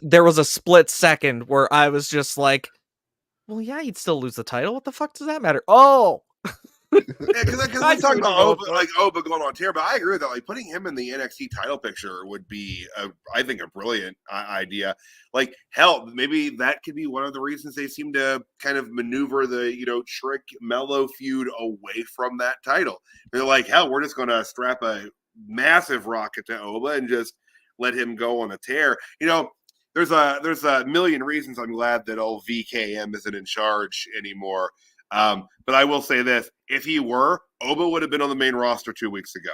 There was a split second where I was just like, well, yeah, you'd still lose the title. What the fuck does that matter? Oh, Because we talk about Oba going on tear, but I agree with that. Like putting him in the NXT title picture would be, I think, a brilliant idea. Like hell, maybe that could be one of the reasons they seem to kind of maneuver the Trick Mello feud away from that title. They're like, hell, we're just going to strap a massive rocket to Oba and just let him go on a tear. There's a million reasons I'm glad that old VKM isn't in charge anymore. But I will say this: if he were, Oba would have been on the main roster 2 weeks ago.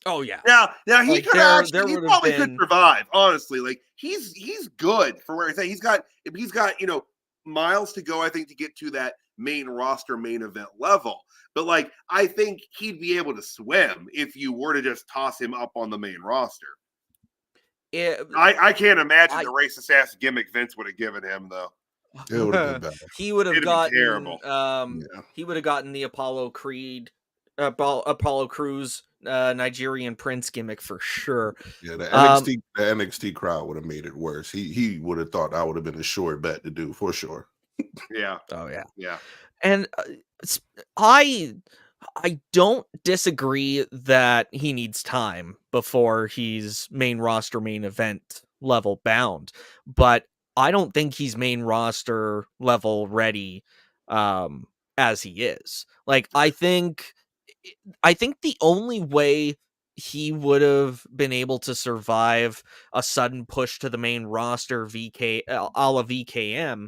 Oh yeah. Now he could he probably could survive. Honestly, like he's good for where he's at. He's got miles to go. I think to get to that main roster, main event level. But like I think he'd be able to swim if you were to just toss him up on the main roster. I can't imagine the racist ass gimmick Vince would have given him though. It would have been better. He would have gotten terrible. He would have gotten the Apollo Crews Nigerian Prince gimmick for sure. Yeah, the NXT crowd would have made it worse. He would have thought that would have been a sure bet to do for sure. Yeah. Oh yeah. Yeah. And I don't disagree that he needs time before he's main roster, main event level bound, but I don't think he's main roster level ready as he is. Like I think the only way he would have been able to survive a sudden push to the main roster a la VKM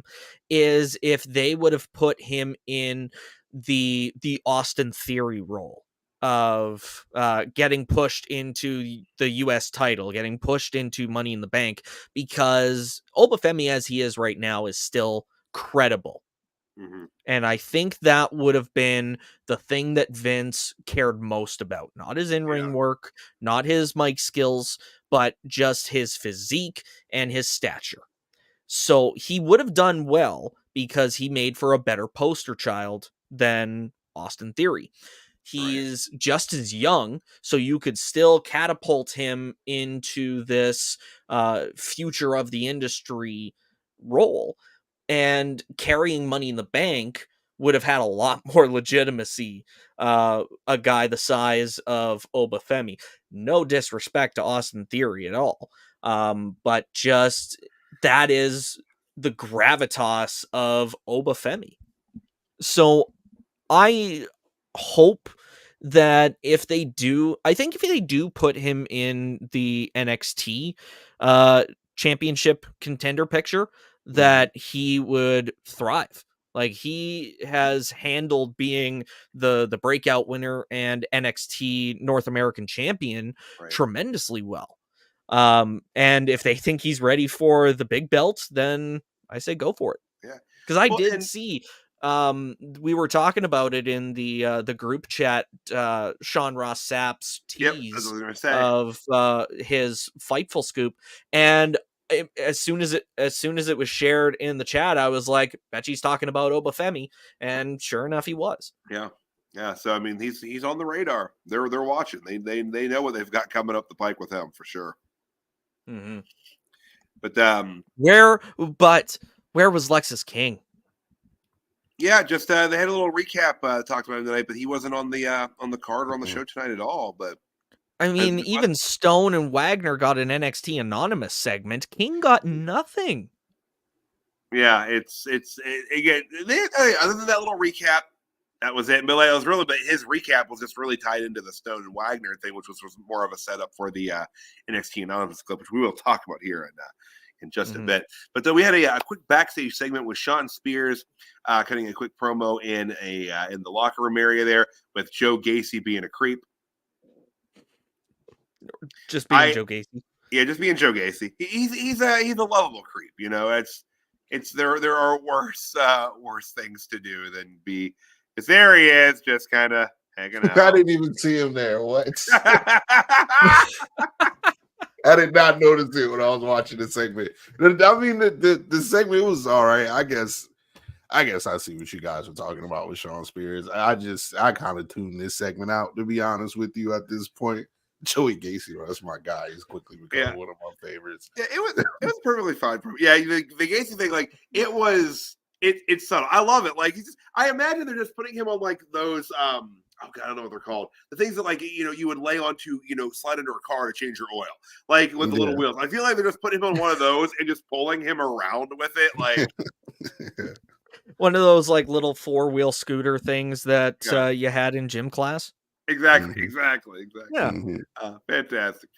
is if they would have put him in the Austin Theory role of getting pushed into the US title, getting pushed into Money in the Bank, because Oba Femi as he is right now is still credible. Mm-hmm. And I think that would have been the thing that Vince cared most about. Not his in-ring work, not his mic skills, but just his physique and his stature. So he would have done well because he made for a better poster child than Austin Theory. He's just as young, so you could still catapult him into this future of the industry role. And carrying Money in the Bank would have had a lot more legitimacy, a guy the size of Oba Femi. No disrespect to Austin Theory at all, but just that is the gravitas of Oba Femi. So I hope that if they do put him in the NXT championship contender picture, that he would thrive. Like he has handled being the breakout winner and NXT North American champion tremendously well. And if they think he's ready for the big belt, then I say go for it. Yeah. Because I did see we were talking about it in the group chat, Sean Ross Sapp's tease of his Fightful scoop, and as soon as it was shared in the chat, I was like, bet he's talking about Oba Femi, and sure enough, he was. Yeah. So I mean, he's on the radar. They're watching. They know what they've got coming up the pike with him for sure. Mm-hmm. But where was Lexus King? Yeah, just they had a little recap talked about him tonight, but he wasn't on the card or on the show tonight at all. But I mean, even Stone and Wagner got an NXT Anonymous segment. King got nothing. Yeah, it's again. Other than that little recap, that was it. But his recap was just really tied into the Stone and Wagner thing, which was more of a setup for the NXT Anonymous clip, which we will talk about here in just a bit. But then we had a quick backstage segment with Sean Spears cutting a quick promo in the locker room area there with Joe Gacy being a creep. Just being Joe Gacy. Yeah, just being Joe Gacy. He's a lovable creep. It's there are worse things to do than be. Because there he is, just kind of hanging out. I didn't even see him there. What? I did not notice it when I was watching the segment. I mean, the segment was all right. I guess I see what you guys were talking about with Sean Spears. I kind of tuned this segment out, to be honest with you, at this point. Joey Gacy, that's my guy. He's quickly becoming one of my favorites. Yeah, it was perfectly fine. Yeah, the Gacy thing, like it was It's subtle. I love it. Like I imagine they're just putting him on like those oh god, I don't know what they're called. The things that like you would lay onto slide into a car to change your oil, like with the little wheels. I feel like they're just putting him on one of those and just pulling him around with it, like one of those like little 4-wheel scooter things that you had in gym class. Exactly. Yeah. Fantastic.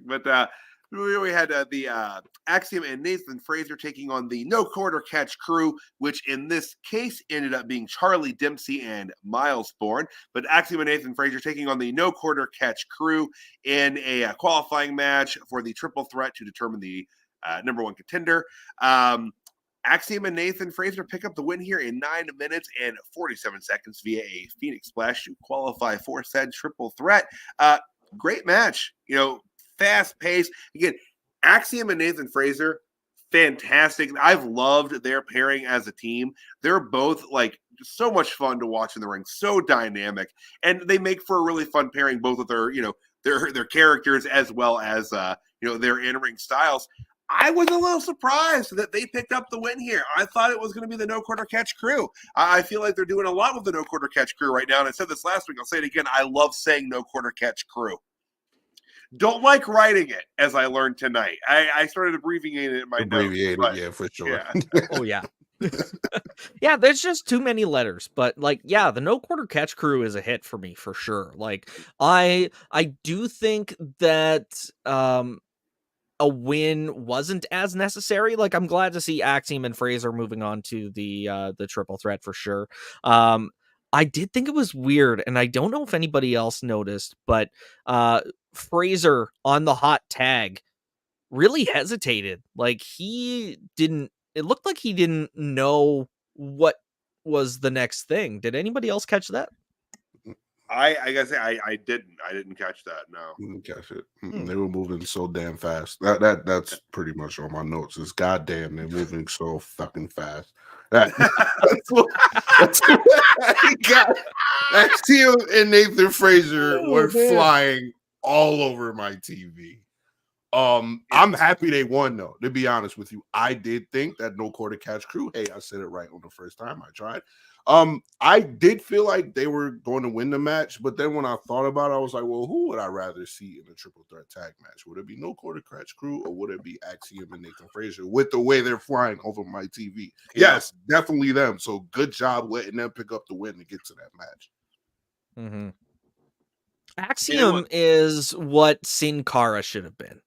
But we had the Axiom and Nathan Frazer taking on the No Quarter Catch crew, which in this case ended up being Charlie Dempsey and Miles Bourne. But Axiom and Nathan Frazer taking on the No Quarter Catch crew in a qualifying match for the triple threat to determine the number one contender. Axiom and Nathan Frazer pick up the win here in 9 minutes and 47 seconds via a Phoenix Splash to qualify for said triple threat. Great match, fast paced. Again, Axiom and Nathan Frazer, fantastic. I've loved their pairing as a team. They're both like so much fun to watch in the ring, so dynamic, and they make for a really fun pairing, both with their their characters as well as their in-ring styles. I was a little surprised that they picked up the win here. I thought it was going to be the No Quarter Catch crew. I feel like they're doing a lot with the No Quarter Catch crew right now. And I said this last week. I'll say it again. I love saying No Quarter Catch crew. Don't like writing it, as I learned tonight. I started abbreviating it in my notes. Yeah, for sure. Yeah. Oh, yeah. Yeah, there's just too many letters. But, the No Quarter Catch crew is a hit for me, for sure. Like, I do think that a win wasn't as necessary. Like, I'm glad to see Axiom and Frazer moving on to the triple threat for sure. I did think it was weird, and I don't know if anybody else noticed, but Frazer on the hot tag really hesitated. Like, it looked like he didn't know what was the next thing. Did anybody else catch that? I gotta say I didn't catch that. No, Didn't catch it. They were moving so damn fast. That's pretty much on my notes. Is goddamn they're moving so fucking fast. That's what I got. Axiom and Nathan Frazer were flying all over my TV. I'm happy they won though. To be honest with you, I did think that No Quarter Catch crew. Hey, I said it right on the first time I tried. I did feel like they were going to win the match, but then when I thought about it, I was like, well, who would I rather see in a triple threat tag match? Would it be No Quarter Catch crew or would it be Axiom and Nathan Frazer with the way they're flying over my TV? Yeah. Yes, definitely them. So good job letting them pick up the win to get to that match. Mm-hmm. Axiom is what Sin Cara should have been.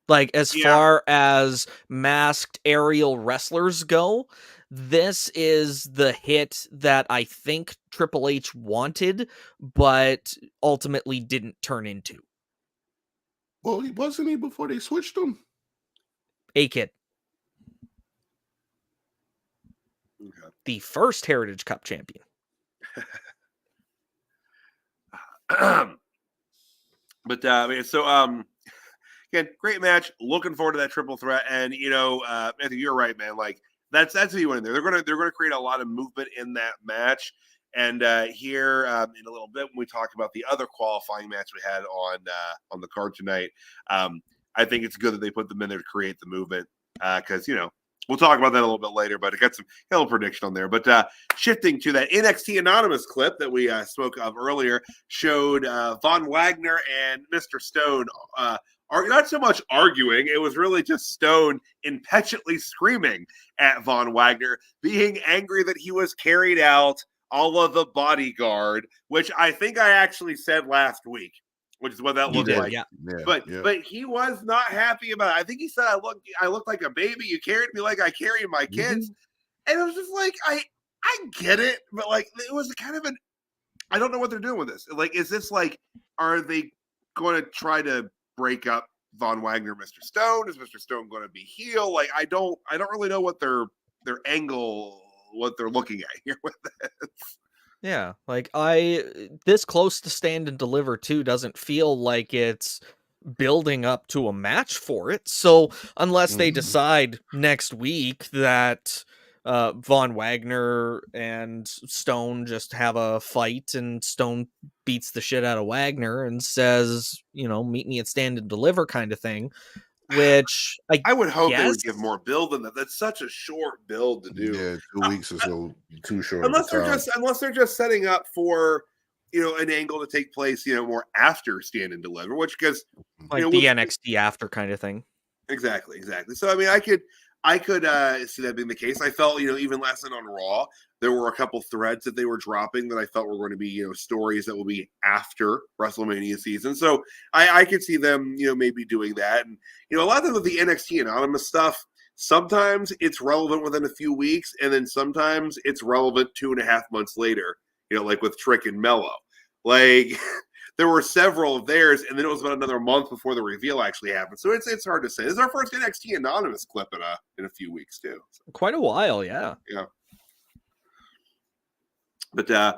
Like, as far as masked aerial wrestlers go, this is the hit that I think Triple H wanted, but ultimately didn't turn into. Well, wasn't he before they switched him? A-Kid. Okay. The first Heritage Cup champion. Again, great match. Looking forward to that triple threat. And Anthony, you're right, man. Like that's who you want in there. They're gonna create a lot of movement in that match. And here in a little bit, when we talk about the other qualifying match we had on the card tonight, I think it's good that they put them in there to create the movement because we'll talk about that a little bit later. But I got a little prediction on there. But shifting to that NXT Anonymous clip that we spoke of earlier, showed Von Wagner and Mr. Stone. Not so much arguing, it was really just Stone impetuously screaming at Von Wagner, being angry that he was carried out all of the bodyguard, which I think I actually said last week, which is what that looked like. Yeah. But he was not happy about it. I think he said, I look like a baby. You carried me like I carry my kids. And it was just like, I get it, but like it was kind of I don't know what they're doing with this. Like, is this like, are they going to try to break up Von Wagner, Mr. Stone? Is Mr. Stone going to be heel? Like, I don't really know what their angle, what they're looking at here with this. Yeah, like this close to Stand and Deliver too doesn't feel like it's building up to a match for it. So unless they decide next week that Von Wagner and Stone just have a fight and Stone beats the shit out of Wagner and says, meet me at Stand and Deliver kind of thing, which I would hope they guess would give more build than that. That's such a short build to do. Yeah, 2 weeks is so too short. Unless they're just setting up for an angle to take place more after Stand and Deliver, which because like the NXT after kind of thing. Exactly. So I mean, I could see that being the case. I felt even last night on Raw, there were a couple threads that they were dropping that I felt were going to be stories that will be after WrestleMania season. So I could see them maybe doing that, and a lot of the NXT anonymous stuff. Sometimes it's relevant within a few weeks, and then sometimes it's relevant 2.5 months later. Like with Trick and Mello, like. There were several of theirs, and then it was about another month before the reveal actually happened. So it's hard to say. This is our first NXT anonymous clip in a few weeks too. So. Quite a while, yeah. Yeah. But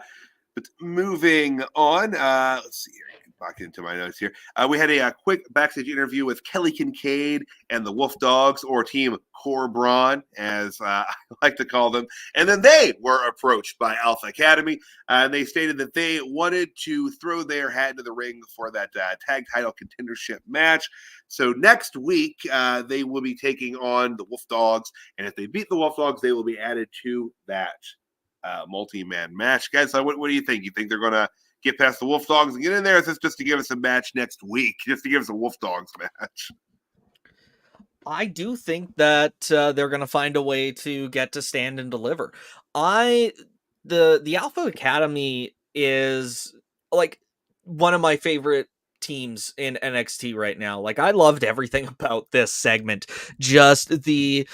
moving on, let's see here. Back into my notes here. We had a quick backstage interview with Kelly Kincaid and the Wolf Dogs, or Team Corbron, as I like to call them. And then they were approached by Alpha Academy, and they stated that they wanted to throw their hat into the ring for that tag title contendership match. So next week, they will be taking on the Wolf Dogs, and if they beat the Wolf Dogs, they will be added to that multi-man match. Guys, so what do you think? You think they're going to get past the Wolf Dogs and get in there? Is this just to give us a match next week? Just to give us a Wolf Dogs match? I do think that they're going to find a way to get to Stand and Deliver. The Alpha Academy is like one of my favorite teams in NXT right now. Like, I loved everything about this segment. Just the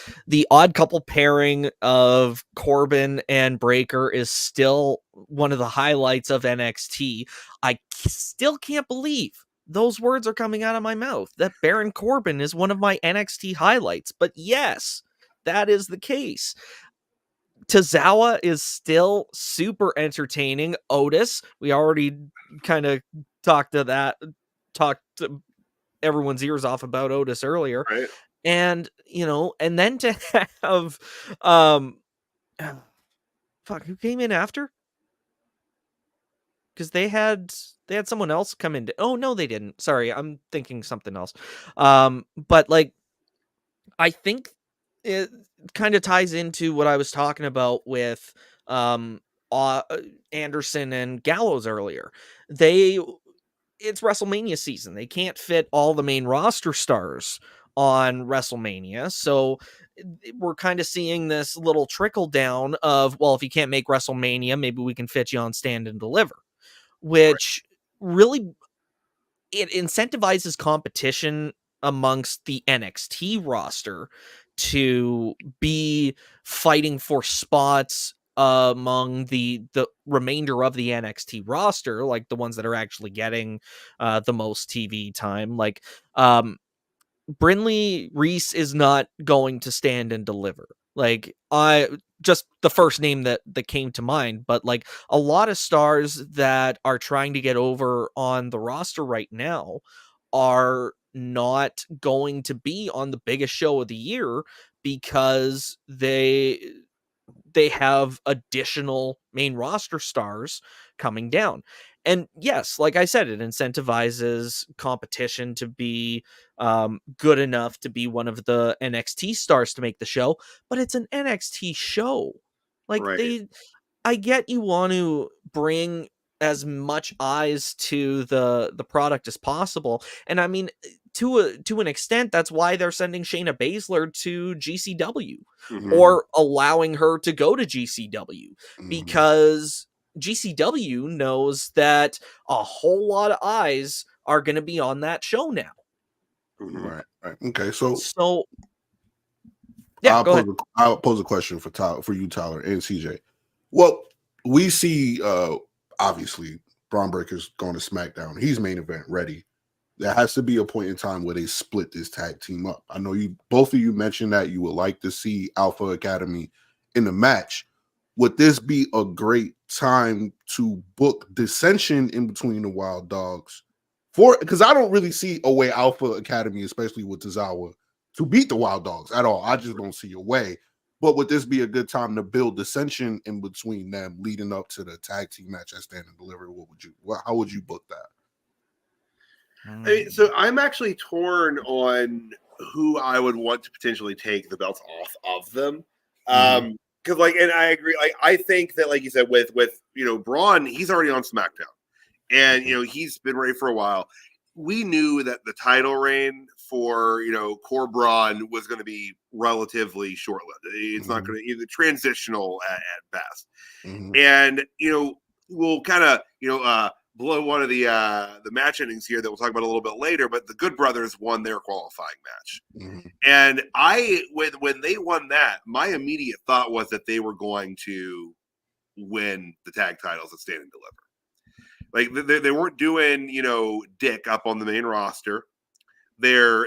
odd couple pairing of Corbin and Breaker is still one of the highlights of NXT. I still can't believe those words are coming out of my mouth, that Baron Corbin is one of my NXT highlights. But yes, that is the case. Tozawa is still super entertaining. Otis, we already kind of talked everyone's ears off about Otis earlier. Right. And, and then to have, who came in after? Because they had someone else come in. Oh, no, they didn't. Sorry, I'm thinking something else. But like, I think it kind of ties into what I was talking about with Anderson and Gallows earlier. It's WrestleMania season. They can't fit all the main roster stars on WrestleMania. So we're kind of seeing this little trickle down of, well, if you can't make WrestleMania, maybe we can fit you on Stand and Deliver, which really, it incentivizes competition amongst the NXT roster to be fighting for spots among the remainder of the NXT roster, like the ones that are actually getting the most TV time. Like Brinley Reece is not going to Stand and Deliver. Like, just the first name that came to mind, but like a lot of stars that are trying to get over on the roster right now are not going to be on the biggest show of the year because they have additional main roster stars coming down. And yes, like I said, it incentivizes competition to be good enough to be one of the NXT stars to make the show, but it's an NXT show. Like, right. I get you want to bring as much eyes to the product as possible. And I mean, to an extent, that's why they're sending Shayna Baszler to GCW or allowing her to go to GCW, because GCW knows that a whole lot of eyes are going to be on that show now. Right. Okay. So yeah, I'll pose a question for you, Tyler, and CJ. Well, we see obviously Braun Breaker's going to SmackDown. He's main event ready. There has to be a point in time where they split this tag team up. I know both of you mentioned that you would like to see Alpha Academy in the match. Would this be a great time to book dissension in between the Wild Dogs? Because I don't really see a way Alpha Academy, especially with Tozawa, to beat the Wild Dogs at all. I just don't see a way. But would this be a good time to build dissension in between them leading up to the tag team match at Stand and Deliver? How would you book that? So I'm actually torn on who I would want to potentially take the belts off of them. Because like, and I agree. Like, I think that, like you said, with Braun, he's already on SmackDown, and he's been ready for a while. We knew that the title reign for Core Braun was going to be relatively short-lived. It's not going to either transitional at best, and we'll kind of blow one of the match endings here that we'll talk about a little bit later. But the Good Brothers won their qualifying match, and when they won that, my immediate thought was that they were going to win the tag titles at Stand and Deliver. Like they weren't doing Dick up on the main roster. They're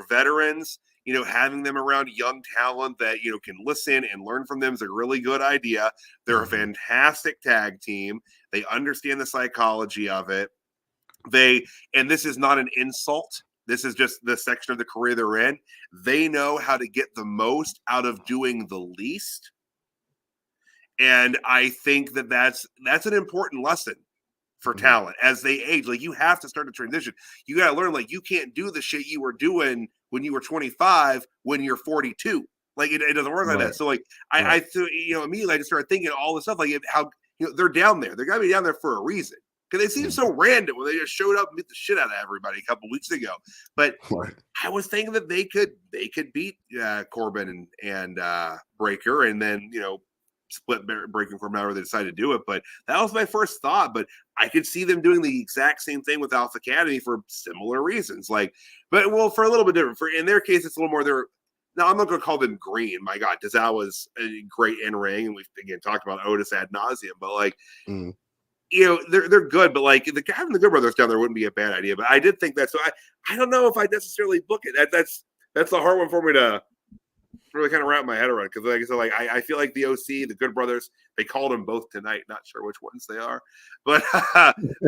veterans. Having them around young talent that can listen and learn from them is a really good idea. They're a fantastic tag team. They understand the psychology of it. And this is not an insult. This is just the section of the career they're in. They know how to get the most out of doing the least. And I think that's an important lesson for talent as they age. Like, you have to start a transition. You got to learn, like, you can't do the shit you were doing when you were 25 when you're 42. Like, it doesn't work like that. So like I immediately I just started thinking all this stuff, like how they're down there. They're gonna be down there for a reason, because they seem so random when they just showed up and beat the shit out of everybody a couple weeks ago. But I was thinking that they could beat Corbin and Breaker, and then split Breaking from however they decided to do it. But that was my first thought. But I could see them doing the exact same thing with Alpha Academy for similar reasons. Like, but for a little bit different. In their case, it's a little more. Now, I'm not going to call them green. My God, Tozawa's a great in ring, and we've again talked about Otis ad nauseum. But like, they're good. But like, having the Good Brothers down there wouldn't be a bad idea. But I did think that. So I don't know if I necessarily book it. That's a hard one for me to really kind of wrap my head around, because like I said, like I feel like the OC, the Good Brothers, they called them both tonight. Not sure which ones they are, but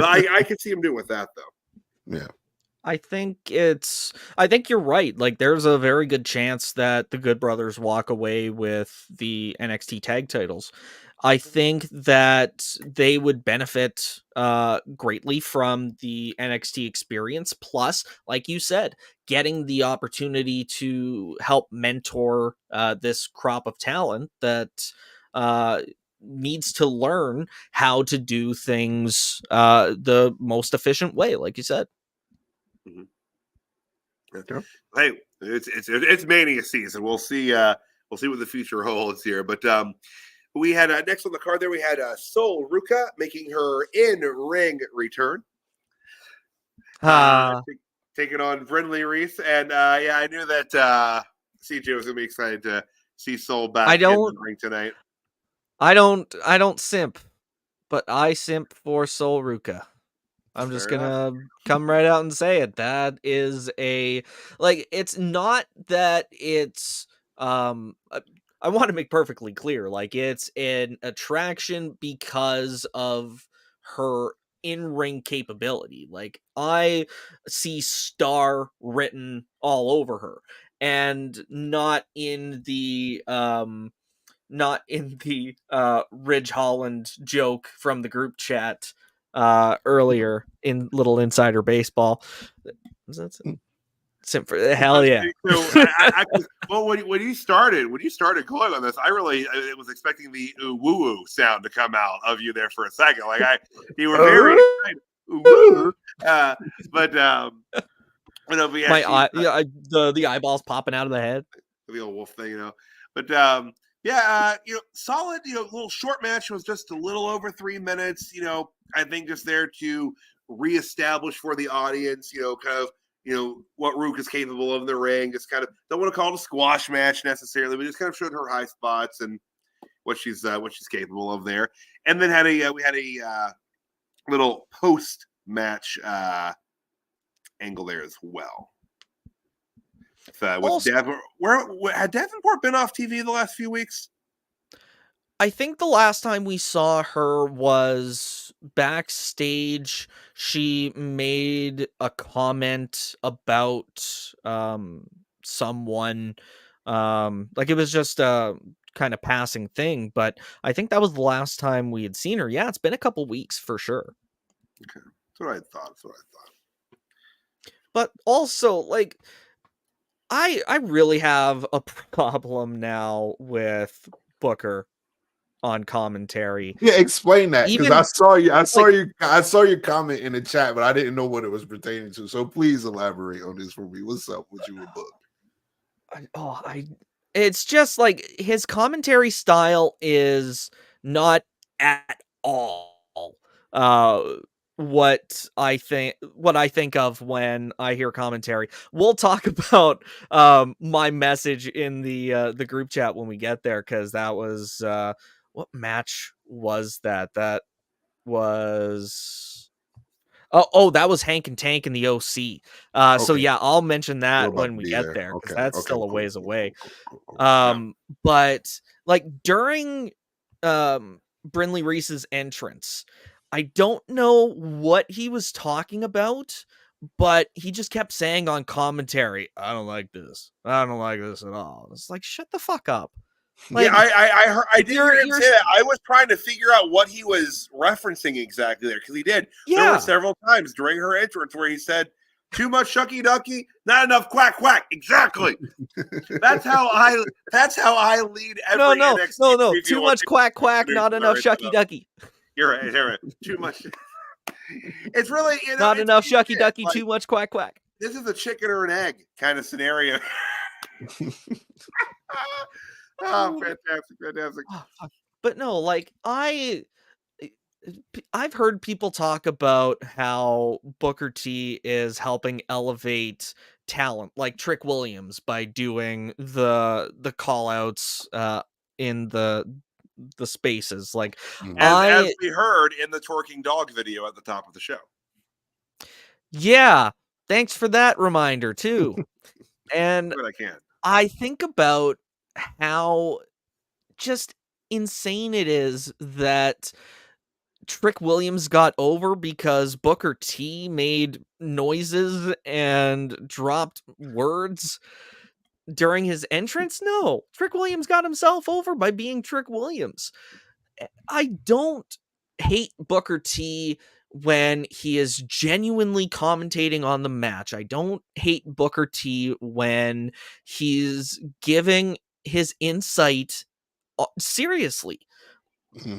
I could see them doing with that though. Yeah, I think you're right. Like, there's a very good chance that the Good Brothers walk away with the NXT tag titles. I think that they would benefit greatly from the NXT experience. Plus, like you said, getting the opportunity to help mentor this crop of talent that needs to learn how to do things the most efficient way, like you said. Hey, it's Mania season. We'll see what the future holds here. But we had next on the card there, we had Sol Ruca making her in-ring return. Taking on Brinley Reece. And I knew that CJ was gonna be excited to see Sol back in the ring tonight. I don't simp, but I simp for Sol Ruca. I'm just gonna come right out and say it. That is it's not that it's I want to make perfectly clear, like, it's an attraction because of her in-ring capability. Like, I see star written all over her, and not in the Ridge Holland joke from the group chat earlier in Little Insider Baseball. Hell yeah. So, when you started going on this, I really was expecting the woo-woo sound to come out of you there for a second. Like, you were very excited. Woo. But the eyeballs popping out of the head. The old wolf thing, But solid, little short match. It was just a little over 3 minutes. I think just there to reestablish for the audience, kind of, what Rook is capable of in the ring. Just kind of, don't want to call it a squash match necessarily, but just kind of showed her high spots and what she's capable of there. And then we had a little post match angle there as well. With Davenport. Where had Davenport been off TV the last few weeks? I think the last time we saw her was backstage. She made a comment about someone. Like, it was just a kind of passing thing, but I think that was the last time we had seen her. Yeah, it's been a couple weeks for sure. Okay, that's what I thought. But also, like, I really have a problem now with Booker on commentary. Yeah, explain that because Even I like saw your comment in the chat, but I didn't know what it was pertaining to. So please elaborate on this for me. What's up with you and Book? it's just like his commentary style is not at all uh what I think of when I hear commentary. We'll talk about my message in the group chat when we get there, because that was what match was that? That was that was Hank and Tank in the OC. So Okay, yeah, I'll mention we're that about when to we be get there. there, because Okay, that's okay, still a cool, ways cool, away. cool, cool, cool, cool. Yeah. But like during Brinley Reece's entrance, I don't know what he was talking about, but he just kept saying on commentary, I don't like this. I don't like this at all. It's like, shut the fuck up. Yeah, Like, I did hear him you're say that. I was trying to figure out what he was referencing exactly there, because he did. There were yeah. several times during her entrance where he said, "Too much shucky ducky, not enough quack quack." Exactly. That's how I lead every NXT No. preview Too on much quack quack, YouTube. not enough Right, that shucky up. ducky. You're right. Too much. It's really Not enough shucky it. ducky, Like, too much quack quack. this is a chicken or an egg kind of scenario. Oh, fantastic. Oh, fuck. But no, like I've heard people talk about how Booker T is helping elevate talent, like Trick Williams, by doing the call outs in the spaces. Like Mhm. As I we heard in the twerking dog video at the top of the show. yeah, thanks for that reminder too. And But I can. I think about how just insane it is that Trick Williams got over because Booker T made noises and dropped words during his entrance. No, Trick Williams got himself over by being Trick Williams. I don't hate Booker T when he is genuinely commentating on the match. I don't hate Booker T when he's giving his insight seriously.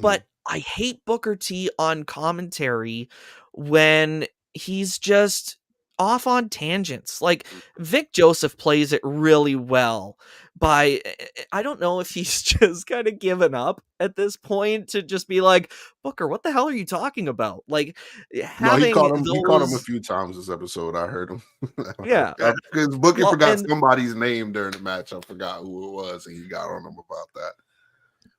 But I hate Booker T on commentary when he's just off on tangents. Like Vic Joseph plays it really well by I don't know if he's just kind of given up at this point to just be like, Booker, what the hell are you talking about? Like No, he having caught him. He caught him a those few times this episode. I heard him. yeah. Because Booker Well, forgot and somebody's name during the match. I forgot who it was, and he got on him about that.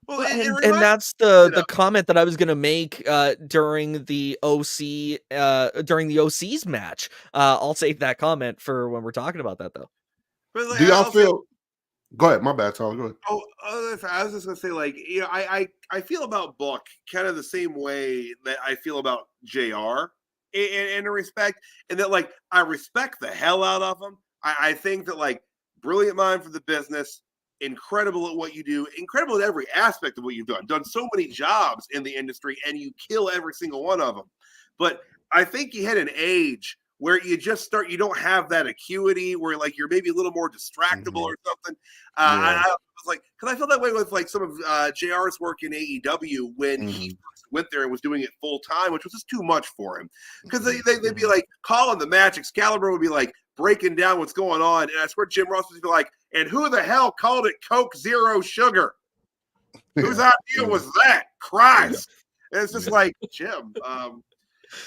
Well, it and reminds that's the comment that I was gonna make during the OC's match. I'll save that comment for when we're talking about that though. but like, Do y'all also- feel? Go ahead. My bad, Tyler. Go ahead. Oh, I was just gonna say, like, you know, I feel about Book kind of the same way that I feel about JR in a respect, and that like I respect the hell out of him. I think that like brilliant mind for the business, incredible at what you do, incredible at every aspect of what you've done so many jobs in the industry, and you kill every single one of them. But I think you hit an age where you don't have that acuity where like you're maybe a little more distractible or something. I was like, because I feel that way with like some of JR's work in AEW when he first went there and was doing it full time, which was just too much for him. Because they'd be like calling the match, Excalibur would be like breaking down what's going on, and I swear Jim Ross would be like, and who the hell called it Coke Zero Sugar? Whose idea was that? Christ. And it's just like, Jim,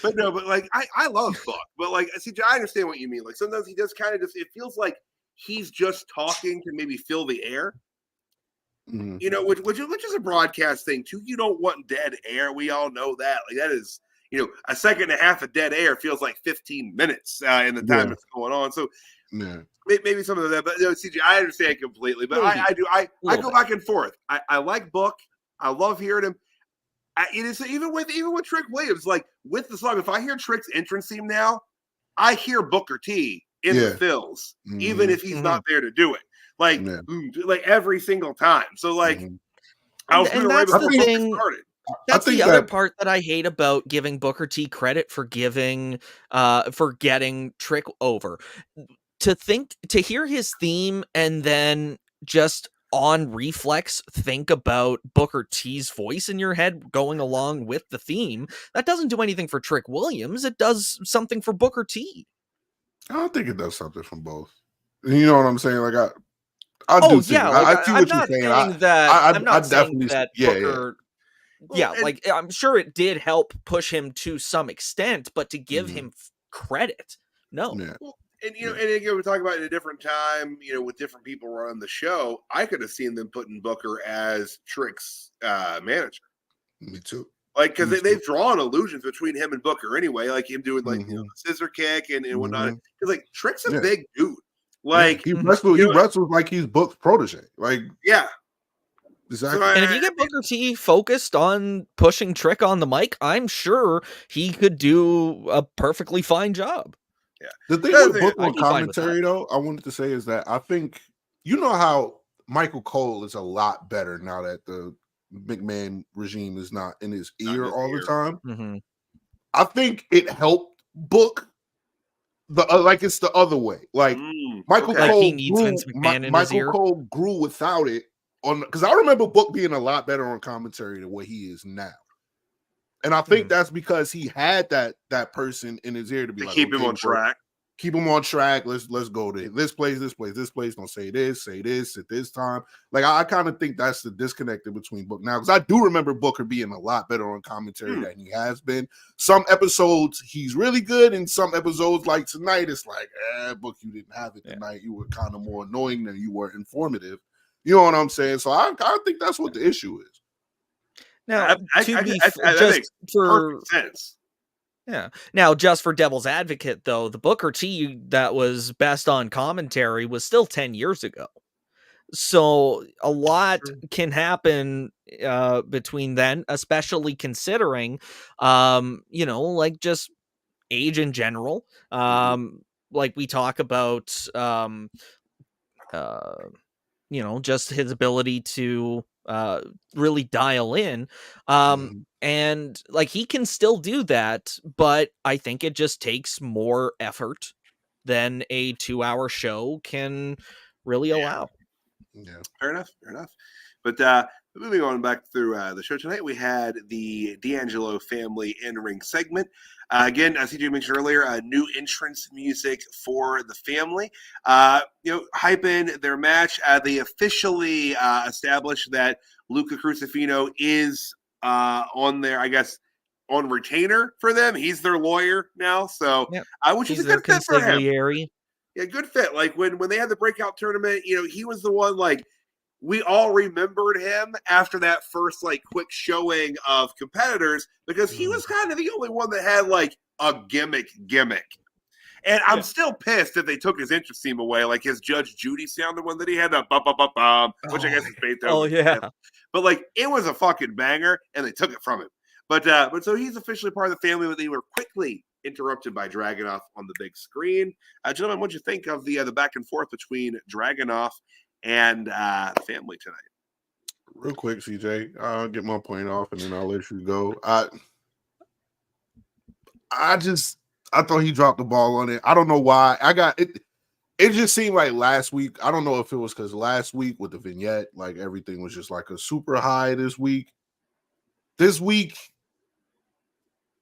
but no, but like I love Buck, but like see, I understand what you mean. Like sometimes he does kind of just it feels like he's just talking to maybe fill the air. You know, which is a broadcast thing too. You don't want dead air. We all know that. Like that is, you know, a second and a half of dead air feels like 15 minutes in the time it's going on. So maybe some of that, but no, CJ, I understand completely. But I go back and forth. I like Buck. I love hearing him. It is even with Trick Williams, like with the song. If I hear Trick's entrance theme now, I hear Booker T in the fills, even if he's not there to do it. Like every single time. So like, I was doing it right before Booker started. That's the other part that I hate about giving Booker T credit for getting Trick over. to hear his theme and then just on reflex think about Booker T's voice in your head going along with the theme, that doesn't do anything for Trick Williams. It does something for Booker T. I don't think it does something from both. You know what I'm saying? Like I Oh do think yeah, I like see I'm what you're not saying. saying that. I'm not saying definitely that yeah. Booker. Well, Yeah, and- like I'm sure it did help push him to some extent, but to give Mhm. him credit, no. Yeah. Well, and and again, we talk about it at a different time, with different people running the show. I could have seen them putting Booker as Trick's manager, Me too. like because Me they've drawn illusions between him and Booker anyway, like him doing like Mhm. the scissor kick and whatnot. Because like Trick's a Yeah. big dude, like he Mhm. wrestles. You He know- wrestles like he's Book's protege. Like yeah. exactly. So And if you get Booker T focused on pushing Trick on the mic, I'm sure he could do a perfectly fine job. The thing Another with thing- Book I'd on be fine with commentary, though, I wanted to say is that I think you know how Michael Cole is a lot better now that the McMahon regime is not in his Not in ear his all ear. the time. Mm-hmm. I think it helped Book the like it's the other way. Like Michael okay. Like Cole he needs grew, Vince McMahon in his Michael ear. Cole grew without it on because I remember Book being a lot better on commentary than what he is now. And I think that's because he had that person in his ear to be to like, keep him okay, on bro, track. keep him on track. Let's go to this place. Don't say this at this time. Like I kind of think that's the disconnect between Book now because I do remember Booker being a lot better on commentary than he has been. Some episodes he's really good, and some episodes like tonight it's like, Book, you didn't have it tonight. You were kind of more annoying than you were informative. You know what I'm saying? So I think that's what the issue is. Now, That makes perfect sense. Yeah. Now, just for devil's advocate, though, the Booker T that was best on commentary was still 10 years ago. So a lot can happen between then, especially considering, like just age in general. Like we talk about, just his ability to really dial in. And like he can still do that, but I think it just takes more effort than a 2-hour show can really allow. Yeah. Fair enough. But moving on back through the show tonight, we had the D'Angelo family in-ring segment. Again, as CJ mentioned earlier, new entrance music for the family. Hyping their match. They officially established that Luca Crucifino is on their, I guess, on retainer for them. He's their lawyer now, so which is a good fit for him. Yeah, good fit. Like when they had the breakout tournament, he was the one like we all remembered him after that first like quick showing of Competitors because he was kind of the only one that had like a gimmick. And I'm still pissed that they took his interest theme away, like his Judge Judy sound, the one that he had, which I guess is Beethoven. Oh yeah. But like it was a fucking banger, and they took it from him. But so he's officially part of the family, but they were quickly interrupted by Dragunov on the big screen. Gentlemen, what'd you think of the back and forth between Dragunov and the family tonight? Real quick, CJ, I'll get my point off and then I'll let you go. I thought he dropped the ball on it. I don't know why. It just seemed like last week. I don't know if it was because last week with the vignette, like everything was just like a super high this week. This week,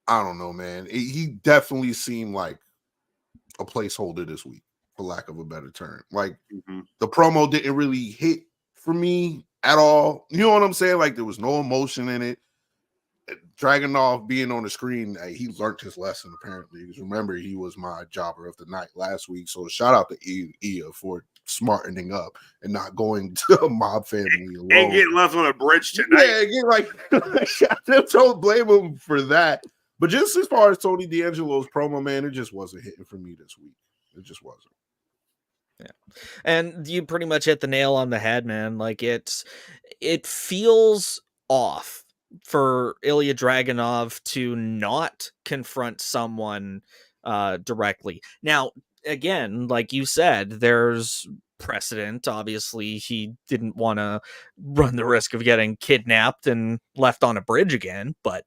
I don't know, man. He definitely seemed like a placeholder this week, for lack of a better term. Like the promo didn't really hit for me at all. You know what I'm saying? Like there was no emotion in it. Dragunov being on the screen, he learned his lesson apparently. Because remember, he was my jobber of the night last week. So shout out to Ia for smartening up and not going to a mob family alone. And getting left on a bridge tonight. Yeah, again, don't blame him for that. But just as far as Tony D'Angelo's promo, man, it just wasn't hitting for me this week. It just wasn't. Yeah. And you pretty much hit the nail on the head, man. Like it feels off for Ilya Dragunov to not confront someone directly. Now, again, like you said, there's precedent. Obviously, he didn't want to run the risk of getting kidnapped and left on a bridge again. But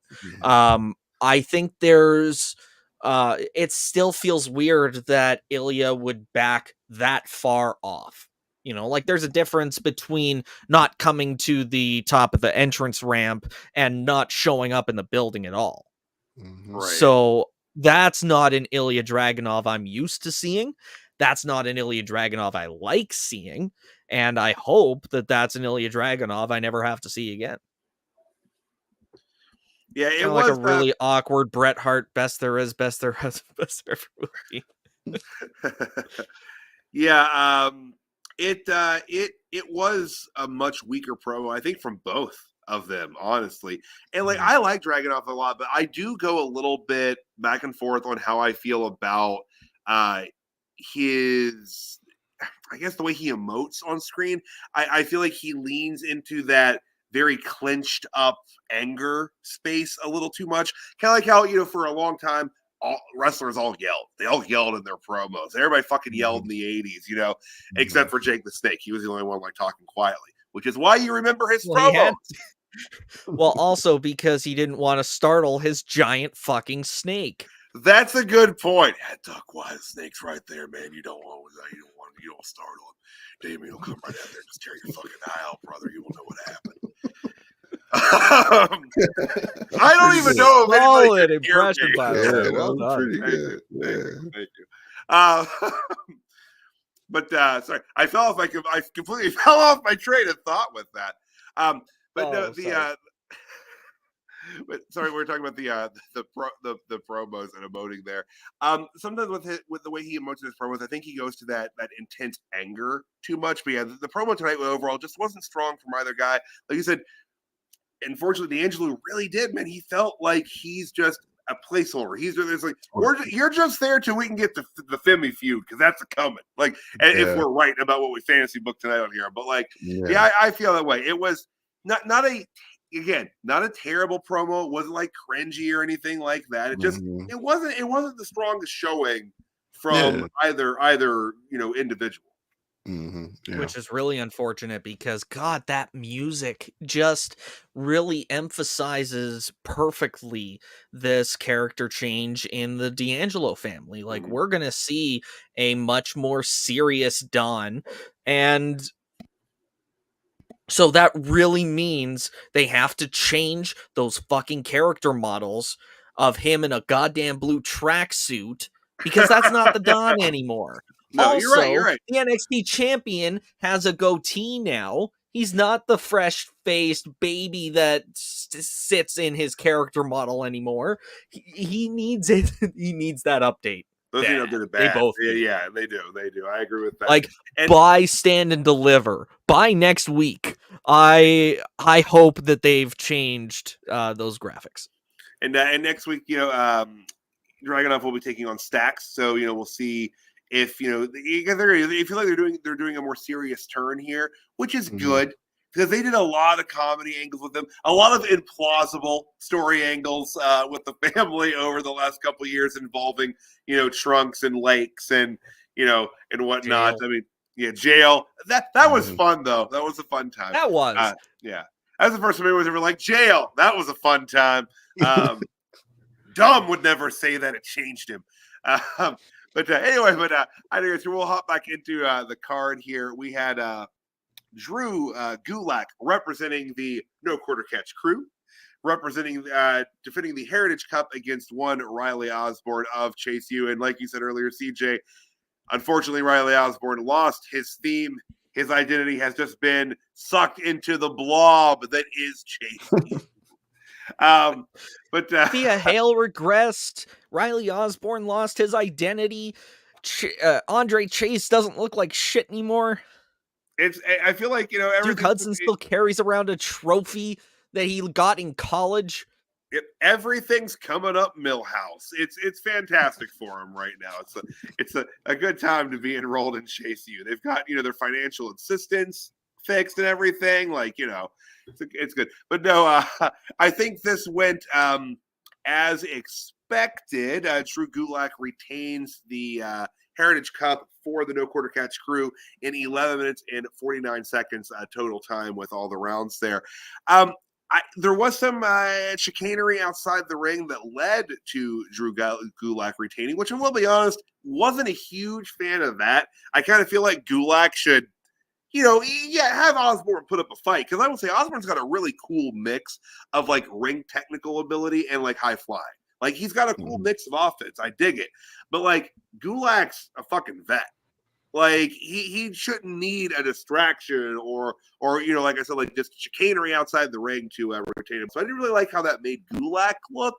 I think there's it still feels weird that Ilya would back that far off. Like there's a difference between not coming to the top of the entrance ramp and not showing up in the building at all. Mm-hmm. Right. So that's not an Ilya Dragunov I'm used to seeing. That's not an Ilya Dragunov I like seeing. And I hope that that's an Ilya Dragunov I never have to see again. Yeah, it Kinda was like a really awkward Bret Hart best there is, best there has, best there ever will be. Yeah, it was a much weaker promo, I think, from both of them, honestly. And like I like Dragunov a lot, but I do go a little bit back and forth on how I feel about his, I guess, the way he emotes on screen. I feel like he leans into that very clenched up anger space a little too much. Kind of like how, for a long time, all wrestlers all yelled. They all yelled in their promos. Everybody fucking yelled in the 80s, except for Jake the Snake. He was the only one like talking quietly, which is why you remember his promos. Well, also because he didn't want to startle his giant fucking snake. That's a good point. Yeah, Duck Wild Snake's right there, man. You don't startle him. Damien will come right out there and just tear your fucking eye out, brother. You will know what happened. I don't even know if solid anybody impression by the way. Well done. Pretty good. Thank you. But sorry, I completely fell off my train of thought with that. But sorry, we were talking about the promos and emoting there. Sometimes with the way he emotes in his promos, I think he goes to that intense anger too much. But yeah, the promo tonight overall just wasn't strong from either guy. Like you said, unfortunately, D'Angelo really did, man. He felt like he's just a placeholder. You're just there till we can get the Femi feud because that's a coming. Like, if we're right about what we fantasy book tonight on here, but like, I feel that way. It was not a terrible promo. It wasn't like cringy or anything like that. It just it wasn't the strongest showing from either individual. Which is really unfortunate because God, that music just really emphasizes perfectly this character change in the D'Angelo family. Like we're gonna see a much more serious Don, and so that really means they have to change those fucking character models of him in a goddamn blue tracksuit because that's not the Don anymore. No, also, you're right. The NXT champion has a goatee now. He's not the fresh-faced baby that sits in his character model anymore. He needs it. He needs that update. Those bad. updated bad. They both do. Yeah, they do. I agree with that. Like, buy, stand, and deliver. By next week. I hope that they've changed those graphics. And next week, Dragunov will be taking on Stax. So we'll see if they feel like they're doing a more serious turn here, which is good because they did a lot of comedy angles with them, a lot of implausible story angles with the family over the last couple of years involving Trunks and Lakes and and whatnot. Jail. I mean, jail. That was fun though. That was a fun time. That was that was the first time anyone was ever like jail. That was a fun time. Dumb would never say that. It changed him. But anyway, I think we'll hop back into the card here. We had Drew Gulak representing the No Quarter Catch crew, defending the Heritage Cup against one Riley Osborne of Chase U. And like you said earlier, CJ, unfortunately, Riley Osborne lost his theme. His identity has just been sucked into the blob that is Chase U. Thea Hale regressed. Riley Osborne lost his identity. Andre Chase doesn't look like shit anymore. I feel like Duke Hudson still carries around a trophy that he got in college. Everything's coming up Millhouse. It's fantastic for him right now. It's a good time to be enrolled in Chase U. They've got their financial assistance fixed and everything. Like it's good. But no, I think this went as expected. Drew Gulak retains the Heritage Cup for the No Quarter Catch crew in 11 minutes and 49 seconds total time with all the rounds there. there was some chicanery outside the ring that led to Drew Gulak retaining, which I will be honest, wasn't a huge fan of that. I kind of feel like Gulak should, have Osborne put up a fight, because I will say Osborne's got a really cool mix of like ring technical ability and like high flying. Like he's got a cool mix of offense. I dig it. But like Gulak's a fucking vet. Like he shouldn't need a distraction or like I said, like just chicanery outside the ring to retain him. So I didn't really like how that made Gulak look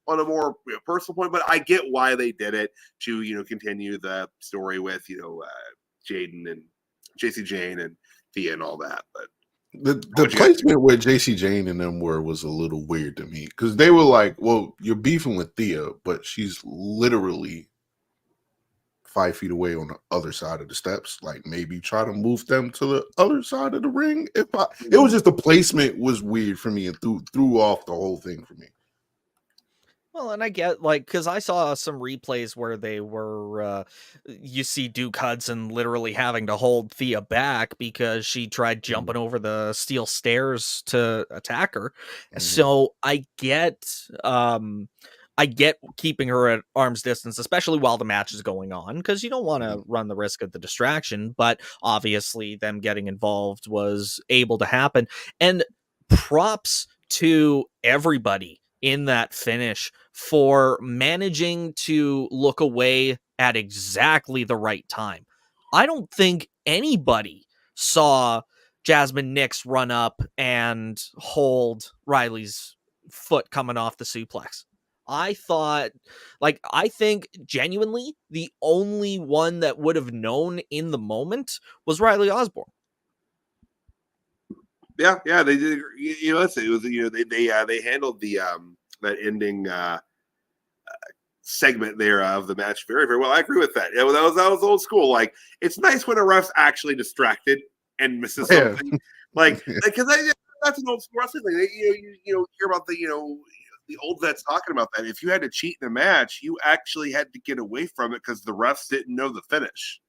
on a more personal point, but I get why they did it to continue the story with Jaden and JC Jane and Thea and all that. But the placement where JC Jane and them was a little weird to me, because they were like, well, you're beefing with Thea, but she's literally 5 feet away on the other side of the steps. Like maybe try to move them to the other side of the ring. It was just the placement was weird for me and threw off the whole thing for me. Well, and I get because I saw some replays where they were, you see Duke Hudson literally having to hold Thea back because she tried jumping over the steel stairs to attack her. So I get keeping her at arm's distance, especially while the match is going on, because you don't want to run the risk of the distraction. But obviously, them getting involved was able to happen, and props to everybody in that finish for managing to look away at exactly the right time. I don't think anybody saw Jasmine Nix run up and hold Riley's foot coming off the suplex. I think genuinely the only one that would have known in the moment was Riley Osborne. Yeah, they did. Let's say it was they handled the that ending segment there of the match very, very well. I agree with that. Yeah, that was old school. Like it's nice when a ref's actually distracted and misses something. Like because that's an old school wrestling thing. You hear about the old vets talking about that. If you had to cheat in a match, you actually had to get away from it because the refs didn't know the finish.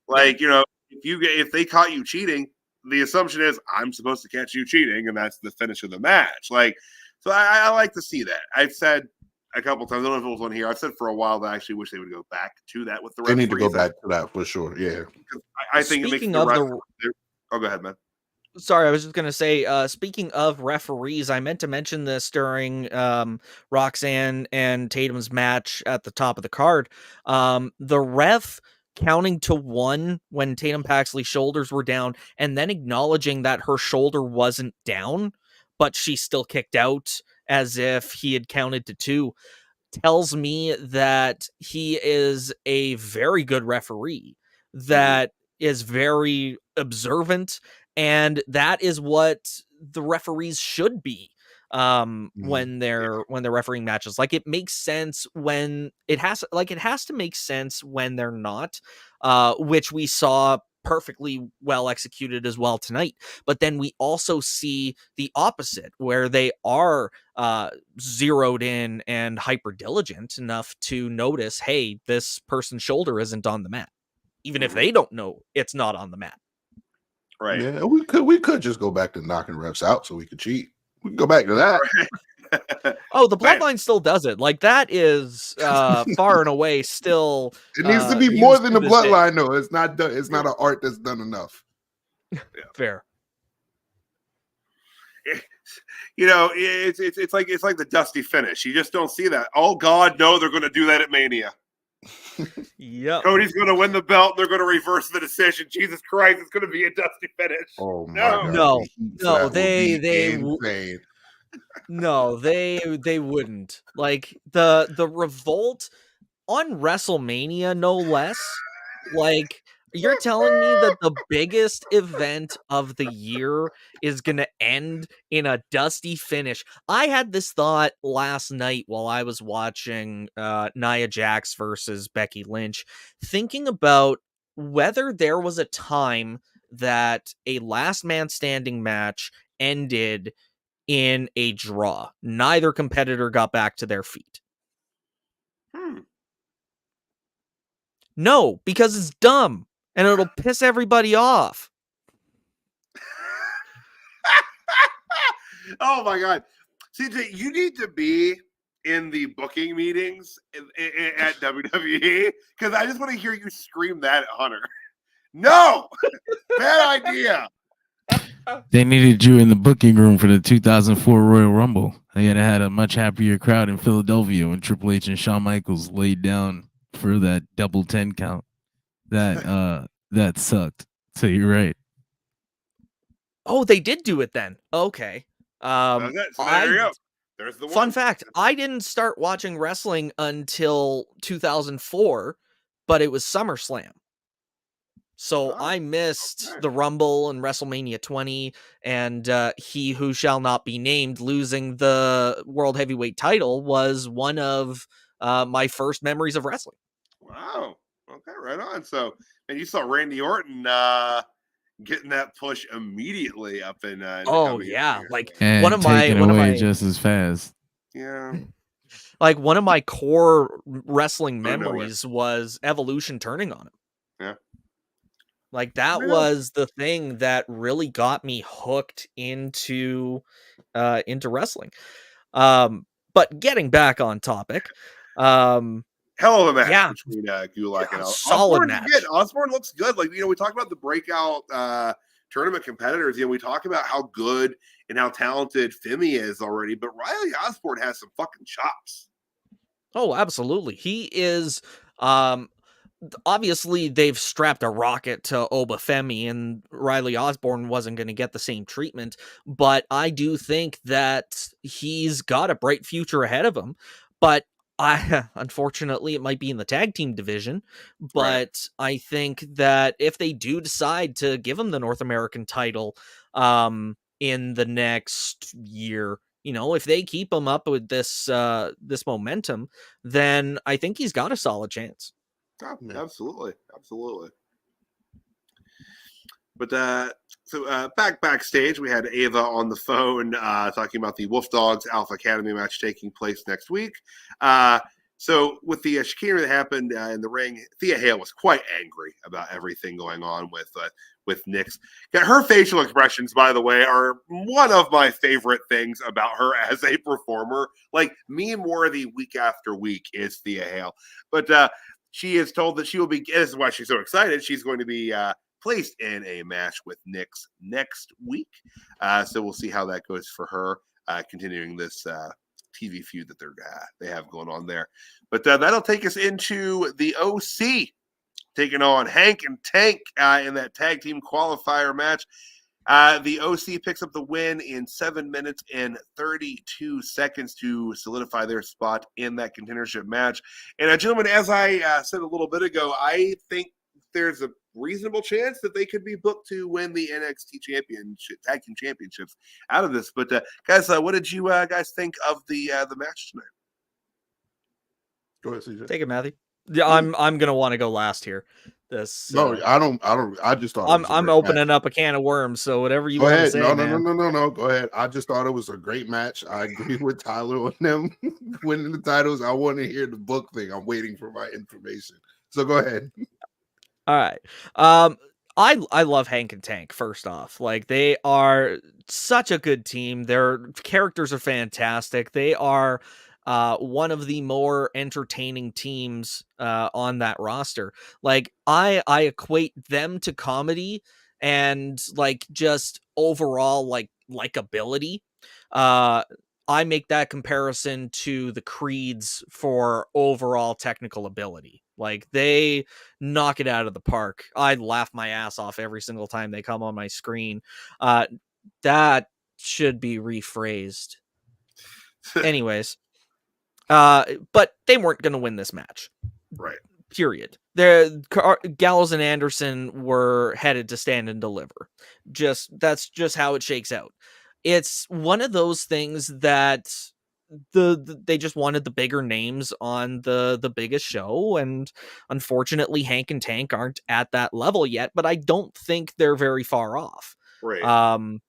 Like if they caught you cheating, the assumption is I'm supposed to catch you cheating, and that's the finish of the match. Like, so I like to see that. I've said a couple times, I don't know if it was on here. I've said for a while that I actually wish they would go back to that with the referees. They need to go back to that for sure. Yeah, I think it makes the ref. Oh, go ahead, man. Sorry, I was just going to say, speaking of referees, I meant to mention this during Roxanne and Tatum's match at the top of the card. The ref counting to 1 when Tatum Paxley's shoulders were down, and then acknowledging that her shoulder wasn't down, but she still kicked out as if he had counted to 2, tells me that he is a very good referee, that is very observant, and that is what the referees should be when they're refereeing matches. Like it makes sense when it has to make sense when they're not, which we saw perfectly well executed as well tonight. But then we also see the opposite, where they are zeroed in and hyper diligent enough to notice, hey, this person's shoulder isn't on the mat, even if they don't know it's not on the mat. Right. Yeah, we could just go back to knocking refs out so we could cheat. We can go back to that. Oh, the Bloodline still does it. Like that is far and away still. It needs to be more than the Bloodline, though. It's not done. It's not an art that's done enough. Fair. It's like the dusty finish. You just don't see that. Oh God, no, they're going to do that at Mania. Yeah, Cody's going to win the belt. They're going to reverse the decision. Jesus Christ, it's going to be a dusty finish. Oh my God. No, they insane. No, they wouldn't. Like the revolt on WrestleMania, no less. Like you're telling me that the biggest event of the year is going to end in a dusty finish. I had this thought last night while I was watching Nia Jax versus Becky Lynch, thinking about whether there was a time that a last man standing match ended in a draw. Neither competitor got back to their feet. No, because it's dumb. And it'll piss everybody off. Oh my God, CJ, you need to be in the booking meetings at WWE because I just want to hear you scream that at Hunter. No, bad idea. They needed you in the booking room for the 2004 Royal Rumble. They had had a much happier crowd in Philadelphia when Triple H and Shawn Michaels laid down for that double 10 count. That sucked. So you're right. Oh, they did do it then. Okay. So there you go. There's the Fun one. fact, I didn't start watching wrestling until 2004, but it was SummerSlam. So I missed the Rumble and WrestleMania 20 and He Who Shall Not Be Named losing the World Heavyweight title was one of my first memories of wrestling. Wow. Okay, right on. So, and you saw Randy Orton getting that push immediately up in oh yeah, like and one of my just as fast. Yeah. Like one of my core wrestling memories was Evolution turning on him. Yeah. Like that was the thing that really got me hooked into wrestling. But getting back on topic, hell of a match between Gulak and solid match. Good. Osborne looks good. Like, we talk about the breakout tournament competitors. We talk about how good and how talented Femi is already, but Riley Osborne has some fucking chops. Oh, absolutely. He is obviously they've strapped a rocket to Oba Femi and Riley Osborne wasn't going to get the same treatment, but I do think that he's got a bright future ahead of him. But unfortunately it might be in the tag team division, but I think that if they do decide to give him the North American title in the next year, if they keep him up with this momentum, then I think he's got a solid chance. Oh, absolutely. But so backstage, we had Ava on the phone talking about the Wolf Dogs Alpha Academy match taking place next week. So with the chicanery that happened in the ring, Thea Hale was quite angry about everything going on with Nyx. Her facial expressions, by the way, are one of my favorite things about her as a performer. Like, meme worthy week after week is Thea Hale. But she is told that she will be, this is why she's so excited, she's going to be placed in a match with Nyx next week. So we'll see how that goes for her, continuing this TV feud that they have going on there. But that'll take us into the OC, taking on Hank and Tank in that tag team qualifier match. The OC picks up the win in 7 minutes and 32 seconds to solidify their spot in that contendership match. And gentlemen, as I said a little bit ago, I think there's a reasonable chance that they could be booked to win the NXT tag team championships out of this. But guys, what did you guys think of the match tonight? Go ahead, CJ. Take it, Matthew. Yeah, I'm gonna want to go last here. No, I don't. I just thought I'm opening up a can of worms. So whatever you want to say, no. Go ahead. I just thought it was a great match. I agree with Tyler on them winning the titles. I want to hear the book thing. I'm waiting for my information. So go ahead. All right. I love Hank and Tank, first off. Like, they are such a good team. Their characters are fantastic. They are one of the more entertaining teams on that roster. Like, I equate them to comedy and like just overall like likability. I make that comparison to the Creeds for overall technical ability. Like, they knock it out of the park. I laugh my ass off every single time they come on my screen. That should be rephrased. Anyways, but they weren't going to win this match. Right. Period. Gallows and Anderson were headed to stand and deliver. That's just how it shakes out. It's one of those things that they just wanted the bigger names on the biggest show, and unfortunately Hank and Tank aren't at that level yet, but I don't think they're very far off. Right.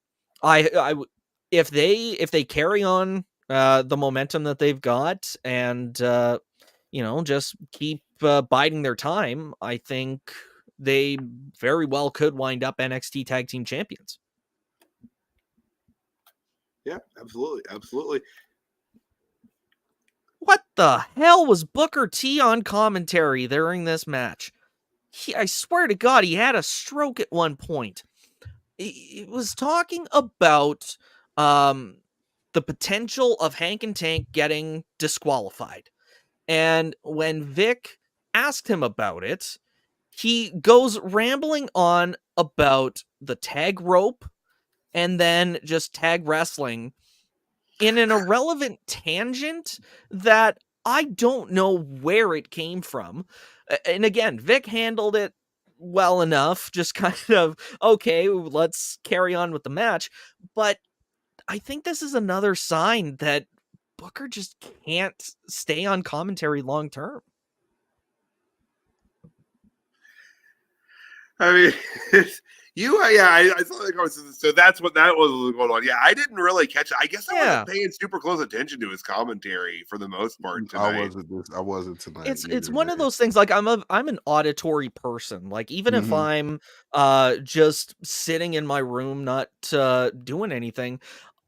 If they carry on the momentum that they've got and just keep biding their time, I think they very well could wind up NXT tag team champions. Yeah, absolutely, absolutely. What the hell was Booker T on commentary during this match? I swear to God, he had a stroke at one point. He was talking about the potential of Hank and Tank getting disqualified. And when Vic asked him about it, he goes rambling on about the tag rope and then just tag wrestling in an irrelevant tangent that I don't know where it came from. And again, Vic handled it well enough, just kind of, okay, let's carry on with the match. But I think this is another sign that Booker just can't stay on commentary long term. I mean, I saw the conversation. So that was going on. Yeah, I didn't really catch it. I guess I wasn't paying super close attention to his commentary for the most part tonight. I wasn't tonight. It's one of those things. Like I'm an auditory person. Like even if Mhm. I'm just sitting in my room not doing anything,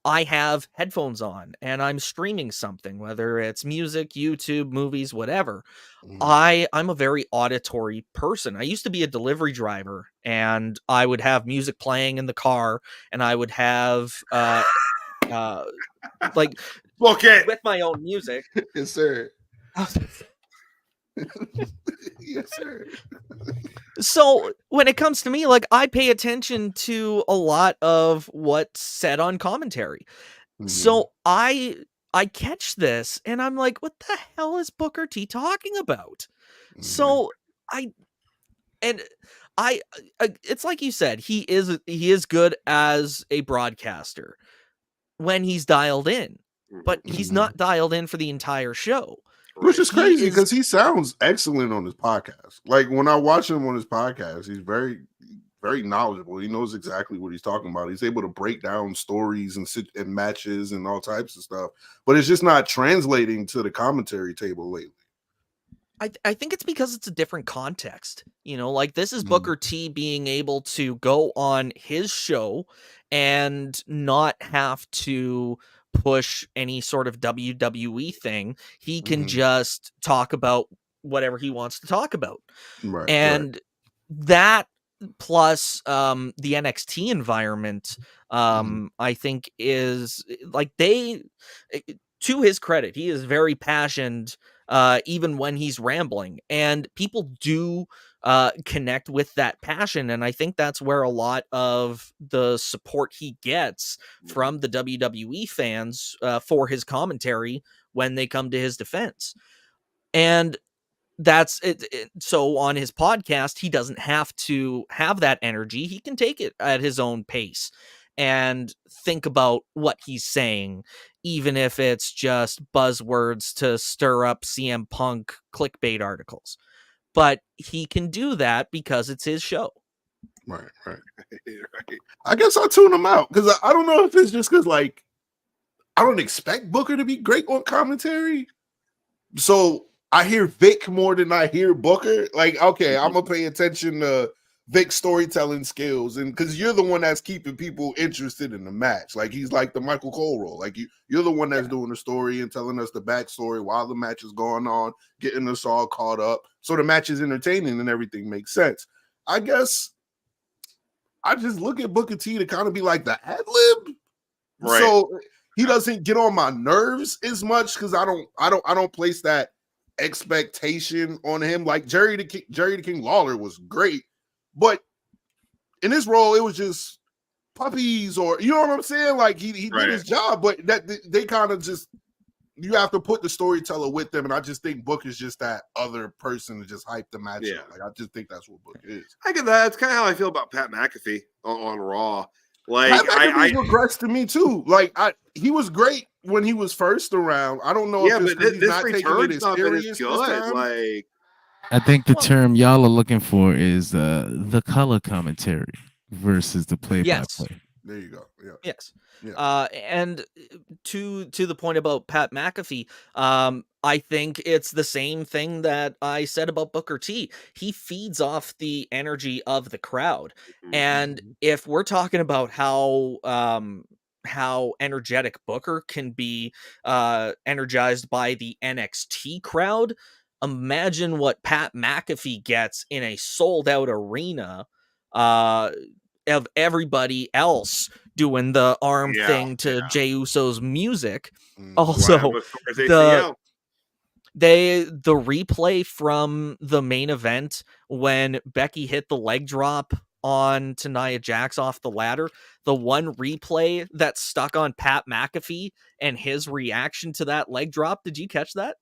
I have headphones on and I'm streaming something, whether it's music, YouTube, movies, whatever. Mhm. I'm a very auditory person. I used to be a delivery driver and I would have music playing in the car and I would have like Book it. with my own music. Yes, sir. Yes, sir. So when it comes to me, like I pay attention to a lot of what's said on commentary. Mhm. So I catch this and I'm like, what the hell is Booker T talking about? Mhm. So I it's like you said, he is good as a broadcaster when he's dialed in, but he's Mhm. not dialed in for the entire show. Which is He crazy is because he sounds excellent on his podcast. Like when I watch him on his podcast, he's very, very knowledgeable. He knows exactly what he's talking about. He's able to break down stories and matches and all types of stuff, but it's just not translating to the commentary table lately. I think it's because it's a different context. You know, like this is Mhm. Booker T being able to go on his show and not have to push any sort of WWE thing. He can Mhm. just talk about whatever he wants to talk about. Right, right. And that plus the NXT environment I think is like to his credit, he is very passionate even when he's rambling, and people do connect with that passion, and I think that's where a lot of the support he gets from the WWE fans for his commentary when they come to his defense. And that's it. So on his podcast, he doesn't have to have that energy. He can take it at his own pace and think about what he's saying, even if it's just buzzwords to stir up CM Punk clickbait articles. But he can do that because it's his show. Right, right. I guess I'll tune him out because I don't know if it's just because like I don't expect Booker to be great on commentary. So I hear Vic more than I hear Booker. Like, okay, I'm gonna pay attention to Vic's storytelling skills, and because you're the one that's keeping people interested in the match. Like he's like the Michael Cole role. Like you're the one that's doing the story and telling us the backstory while the match is going on, getting us all caught up. So the match is entertaining and everything makes sense. I guess I just look at Booker T to kind of be like the ad lib. Right. So he doesn't get on my nerves as much because I don't place that expectation on him. Like Jerry the King Lawler was great, but in his role, it was just puppies, or you know what I'm saying? Like he did his job, but that they kind of just you have to put the storyteller with them, and I just think Book is just that other person to just hype the match up. Like I just think that's what Book is. I get that. That's kind of how I feel about Pat McAfee on Raw. Like Pat McAfee's regressed to me too. Like he was great when he was first around. I don't know if it's because he's not taking it as serious this time. Like I think the term y'all are looking for is the color commentary versus the play-by-play. There you go. Yeah. Yes. Yeah. And to the point about Pat McAfee, I think it's the same thing that I said about Booker T. He feeds off the energy of the crowd. And if we're talking about how how energetic Booker can be energized by the NXT crowd, imagine what Pat McAfee gets in a sold-out arena of everybody else doing the arm thing to Jey Uso's music. Also, the replay from the main event when Becky hit the leg drop on to Nia Jax off the ladder, the one replay that stuck on Pat McAfee and his reaction to that leg drop. Did you catch that?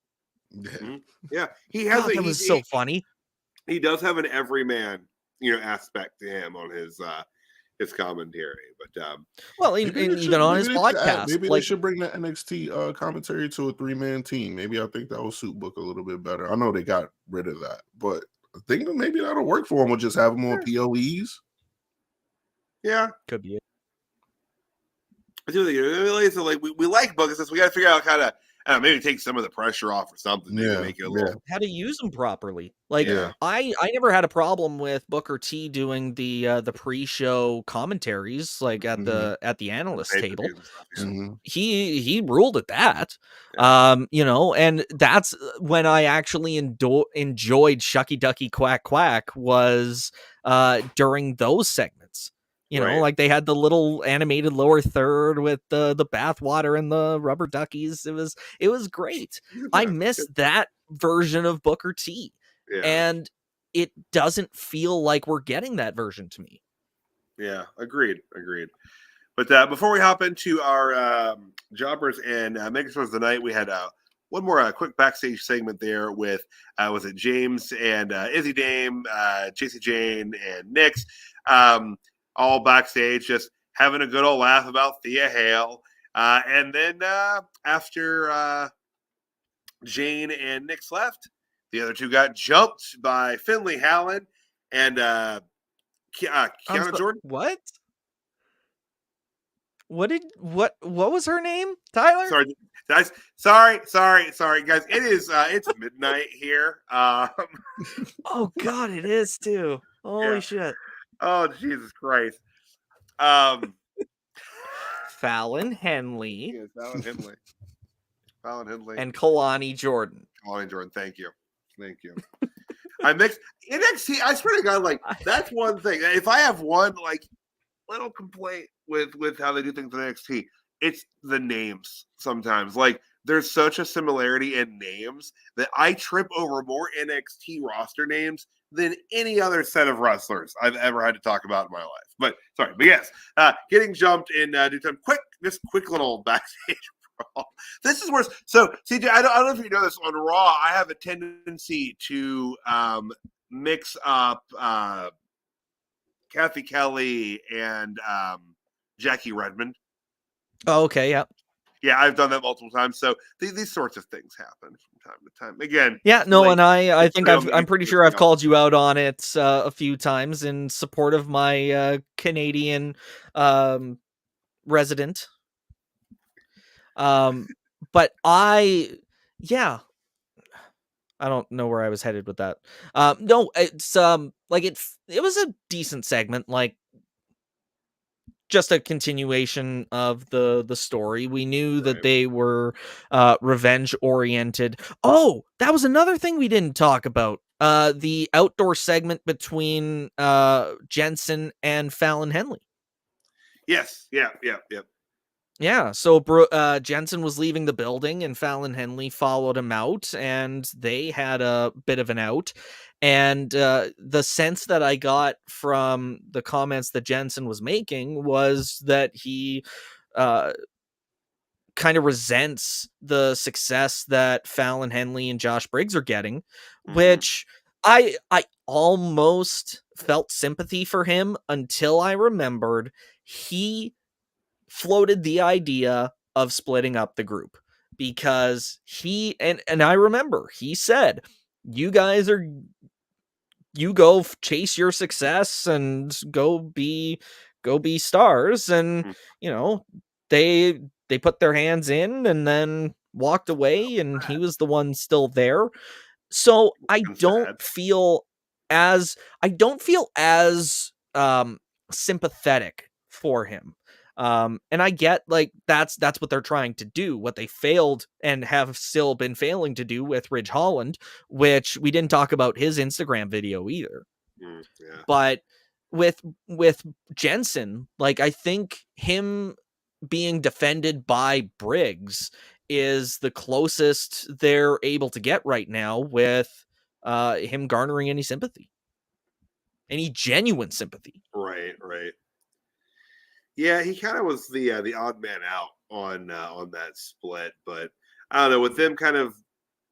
Yeah, he has. God, that was so funny. He does have an everyman, aspect to him on his commentary. But well, even on his podcast, maybe they should bring the NXT commentary to a 3-man team. Maybe I think that will suit Book a little bit better. I know they got rid of that, but I think that maybe that'll work for him. We'll just have him on PLEs. Yeah, could be it. I do think so. Like we like Book, so we got to figure out how to maybe take some of the pressure off or something. Maybe make it a little how to use them properly. Like I never had a problem with Booker T doing the pre-show commentaries, like at the analyst table. He ruled at that. And that's when I actually enjoyed Shucky Ducky Quack Quack was during those segments. Like they had the little animated lower third with the bathwater and the rubber duckies. It was great. I miss that version of Booker T. And it doesn't feel like we're getting that version to me. Yeah, agreed. But before we hop into our jobbers and making stars of the night, we had one more quick backstage segment there with was it James and Izzy Dame, JC Jane and Nix. All backstage, just having a good old laugh about Thea Hale. And then after Jane and Nix left, the other two got jumped by Finley Hallen and Kiana Jordan. What? What was her name, Tyler? Sorry, guys. Sorry, guys. It is it's midnight here. Oh God, it is too. Holy shit. Oh, Jesus Christ. Fallon Henley. Yes, Fallon Henley. And Kalani Jordan. Thank you. I mixed NXT. I swear to God, like that's one thing. If I have one little complaint with how they do things in NXT, it's the names sometimes. Like there's such a similarity in names that I trip over more NXT roster names than any other set of wrestlers I've ever had to talk about in my life. But yes, getting jumped in due time. Quick little backstage brawl. This is worse. So CJ, I don't know if you know this, on Raw, I have a tendency to mix up Kathy Kelly and Jackie Redmond. Oh, okay, yeah. Yeah, I've done that multiple times. So these sorts of things happen from time to time. Again, yeah, no, and I think I'm pretty sure I've called you out on it a few times in support of my Canadian resident. But I don't know where I was headed with that. No, it's it was a decent segment, like just a continuation of the story. We knew that they were revenge oriented. Oh, that was another thing we didn't talk about. The outdoor segment between Jensen and Fallon Henley. Yes. Yeah. Yeah, so Jensen was leaving the building and Fallon Henley followed him out and they had a bit of an out. And the sense that I got from the comments that Jensen was making was that he kind of resents the success that Fallon Henley and Josh Briggs are getting, which I almost felt sympathy for him until I remembered he floated the idea of splitting up the group, because he and I remember he said, you go chase your success and go be stars, and they put their hands in and then walked away, and he was the one still there. So I don't feel as sympathetic for him. And I get like that's what they're trying to do, what they failed and have still been failing to do with Ridge Holland, which we didn't talk about his Instagram video either. Yeah. But with Jensen, like I think him being defended by Briggs is the closest they're able to get right now with him garnering any sympathy. Any genuine sympathy. Right. Yeah, he kind of was the odd man out on that split, but I don't know, with them kind of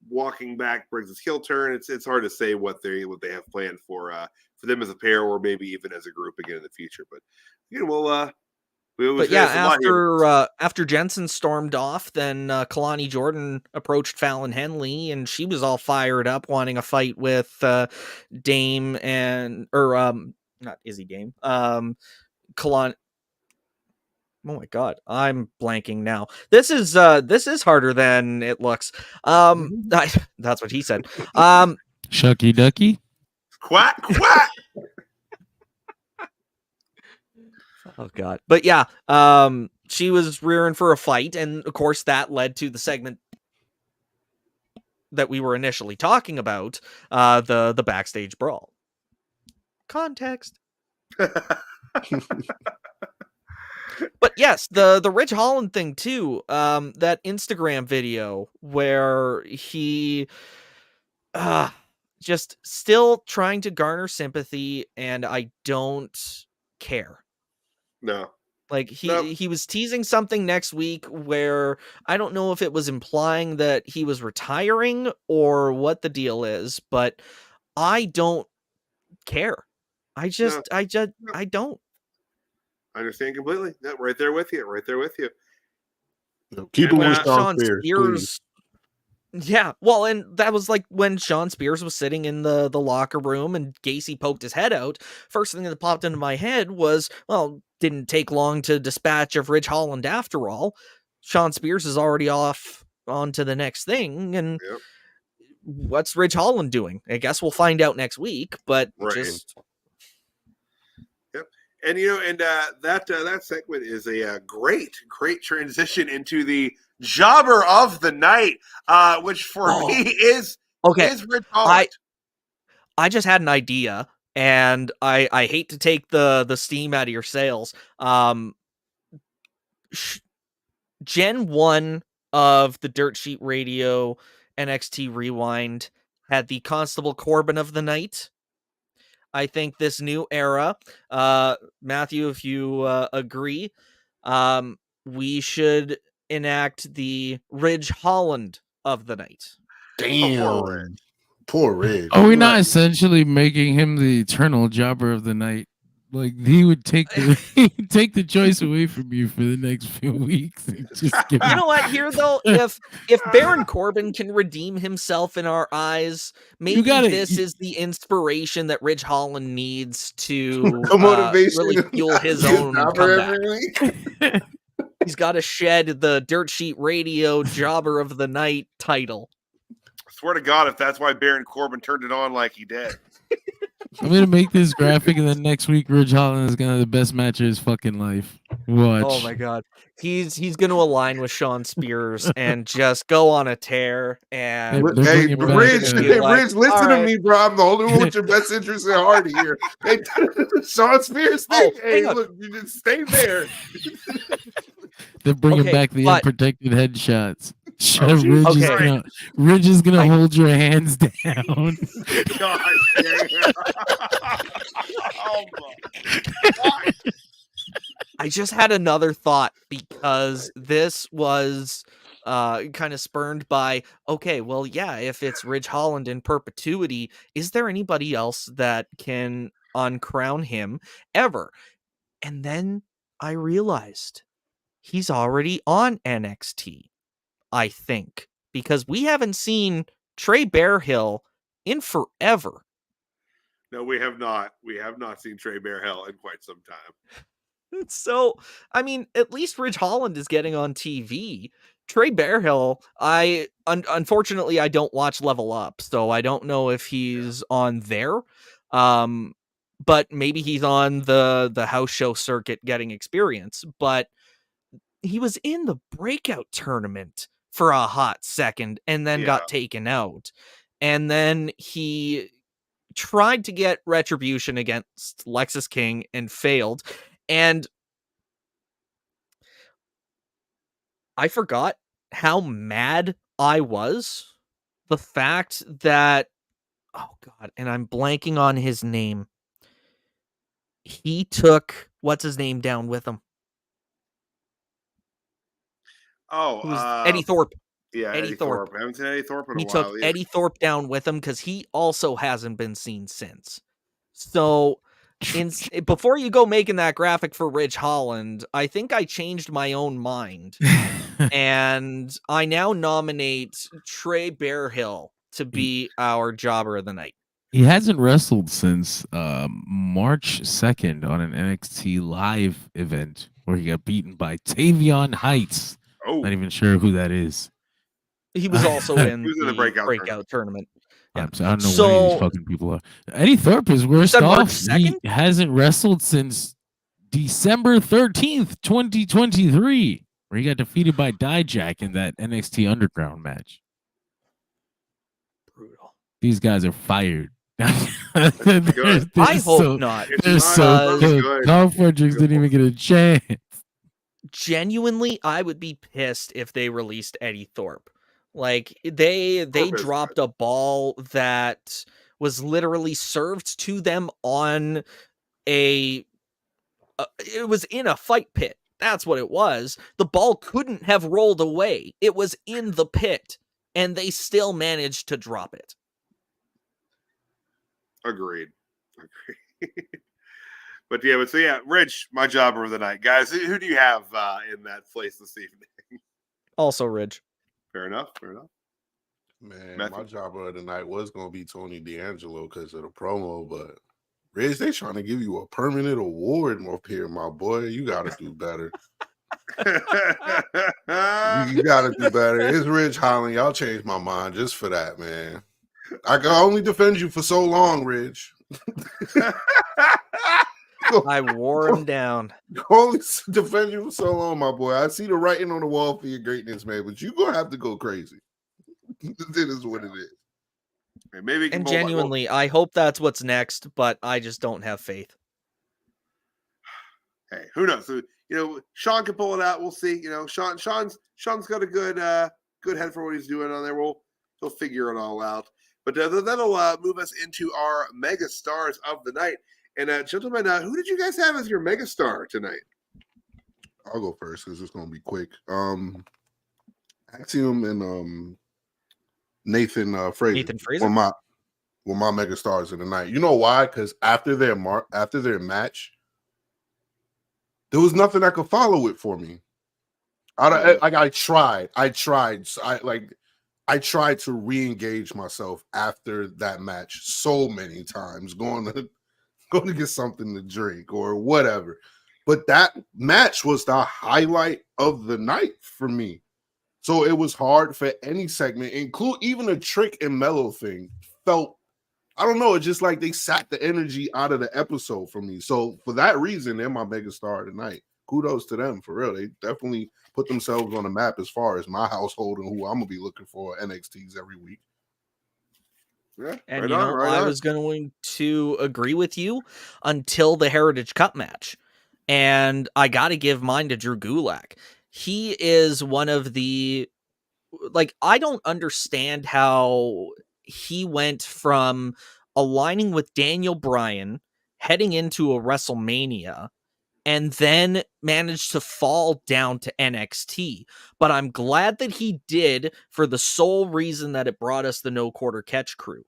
walking back Briggs' heel turn, it's hard to say what they have planned for them as a pair or maybe even as a group again in the future. But after Jensen stormed off, then Kalani Jordan approached Fallon Henley, and she was all fired up, wanting a fight with Dame not Izzy Dame, Kalani. Oh my God, I'm blanking now. This is harder than it looks. That's what he said. Shucky Ducky. Quack quack. Oh God. But yeah, she was rearing for a fight, and of course that led to the segment that we were initially talking about, the backstage brawl. Context. But yes, the Ridge Holland thing too, that Instagram video where he just still trying to garner sympathy, and I don't care. No. Like he was teasing something next week where I don't know if it was implying that he was retiring or what the deal is, but I don't care. I don't. I understand completely. No, right there with you. Keep it with Sean Spears. Yeah, well, and that was like when Sean Spears was sitting in the locker room and Gacy poked his head out. First thing that popped into my head was, well, didn't take long to dispatch of Ridge Holland after all. Sean Spears is already off on to the next thing, and what's Ridge Holland doing? I guess we'll find out next week, but And that segment is a great transition into the jobber of the night, which for me is Ridge Holland. I just had an idea, and I hate to take the steam out of your sails. Gen 1 of the Dirt Sheet Radio NXT Rewind had the Constable Corbin of the night. I think this new era, Matthew, if you agree, we should enact the Ridge Holland of the night. Damn. Poor Ridge. Are we not essentially making him the eternal jobber of the night? Like he would take the choice away from you for the next few weeks. You know what? Here though, if Baron Corbin can redeem himself in our eyes, maybe this is the inspiration that Ridge Holland needs to really fuel his own comeback. He's got to shed the Dirt Sheet Radio Jobber of the Night title. I swear to God, if that's why Baron Corbin turned it on like he did. I'm gonna make this graphic, and then next week Ridge Holland is gonna have the best match of his fucking life. Watch. Oh my God, he's gonna align with Sean Spears and just go on a tear. And Ridge, listen to me, bro. I'm the only one with your best interest at heart here. Hey, Sean Spears thing. Hey, look, you just stay there. They're bringing back the unprotected headshots. Ridge is gonna hold your hands down. God damn. Oh my. I just had another thought because this was kind of spurned by, okay, well, yeah, if it's Ridge Holland in perpetuity, is there anybody else that can uncrown him ever? And then I realized he's already on NXT. I think, because we haven't seen Trey Bearhill in forever. No, we have not. We have not seen Trey Bearhill in quite some time. So, I mean, at least Ridge Holland is getting on TV. Trey Bearhill, unfortunately, I don't watch Level Up, so I don't know if he's on there. but maybe he's on the house show circuit getting experience. But he was in the breakout tournament for a hot second and then got taken out. And then he tried to get retribution against Lexus King and failed. And I forgot how mad I was. The fact that, oh God, and I'm blanking on his name. He took, what's his name, down with him? Eddie Thorpe. Yeah, Eddie Thorpe. I haven't seen Eddie Thorpe in a He while. took Eddie Thorpe down with him because he also hasn't been seen since. So before you go making that graphic for Ridge Holland, I think I changed my own mind. And I now nominate Trey Bearhill to be our jobber of the night. He hasn't wrestled since March 2nd on an NXT live event where he got beaten by Tavion Heights. Oh, not even sure who that is. He was also in the breakout tournament. Yeah. I don't know who any of these fucking people are. Eddie Thorpe is worst off. He hasn't wrestled since December 13th, 2023, where he got defeated by Dijak in that NXT Underground match. Brutal. These guys are fired. I hope not. They're so good. Carl Fredericks didn't even get a chance. Genuinely, I would be pissed if they released Eddie Thorpe. Like they dropped a ball that was literally served to them on it was in a fight pit. That's what it was. The ball couldn't have rolled away. It was in the pit, and they still managed to drop it. Agreed. But Ridge, my jobber of the night. Guys, who do you have in that place this evening? Also Ridge. Fair enough. Man, my jobber of the night was going to be Tony D'Angelo because of the promo, but Ridge, they trying to give you a permanent award up here, my boy. You got to do better. You got to do better. It's Ridge Holland. Y'all changed my mind just for that, man. I can only defend you for so long, Ridge. I wore him down. Only defend you for so long, my boy. I see the writing on the wall for your greatness, man, but you're going to have to go crazy. It is what it is. Maybe and genuinely, I hope that's what's next, but I just don't have faith. Hey, who knows? So, Sean can pull it out. We'll see. Sean's got a good head for what he's doing on there. He'll figure it all out. But that'll move us into our mega stars of the night. And gentlemen, who did you guys have as your mega star tonight? I'll go first because it's going to be quick. Axiom and Nathan Frazer were my mega stars of the night. You know why? Because after their match, there was nothing that could follow it for me. I tried. I tried to re-engage myself after that match so many times, going to get something to drink or whatever. But that match was the highlight of the night for me. So it was hard for any segment, include even a Trick and Mellow thing. Felt, I don't know, it's just like they sacked the energy out of the episode for me. So for that reason, they're my mega star tonight. Kudos to them, for real. They definitely put themselves on the map as far as my household and who I'm going to be looking for NXTs every week. Yeah, and I was going to agree with you until the Heritage Cup match. And I got to give mine to Drew Gulak. He is one of the, I don't understand how he went from aligning with Daniel Bryan, heading into a WrestleMania, and then managed to fall down to NXT. But I'm glad that he did for the sole reason that it brought us the No Quarter Catch crew.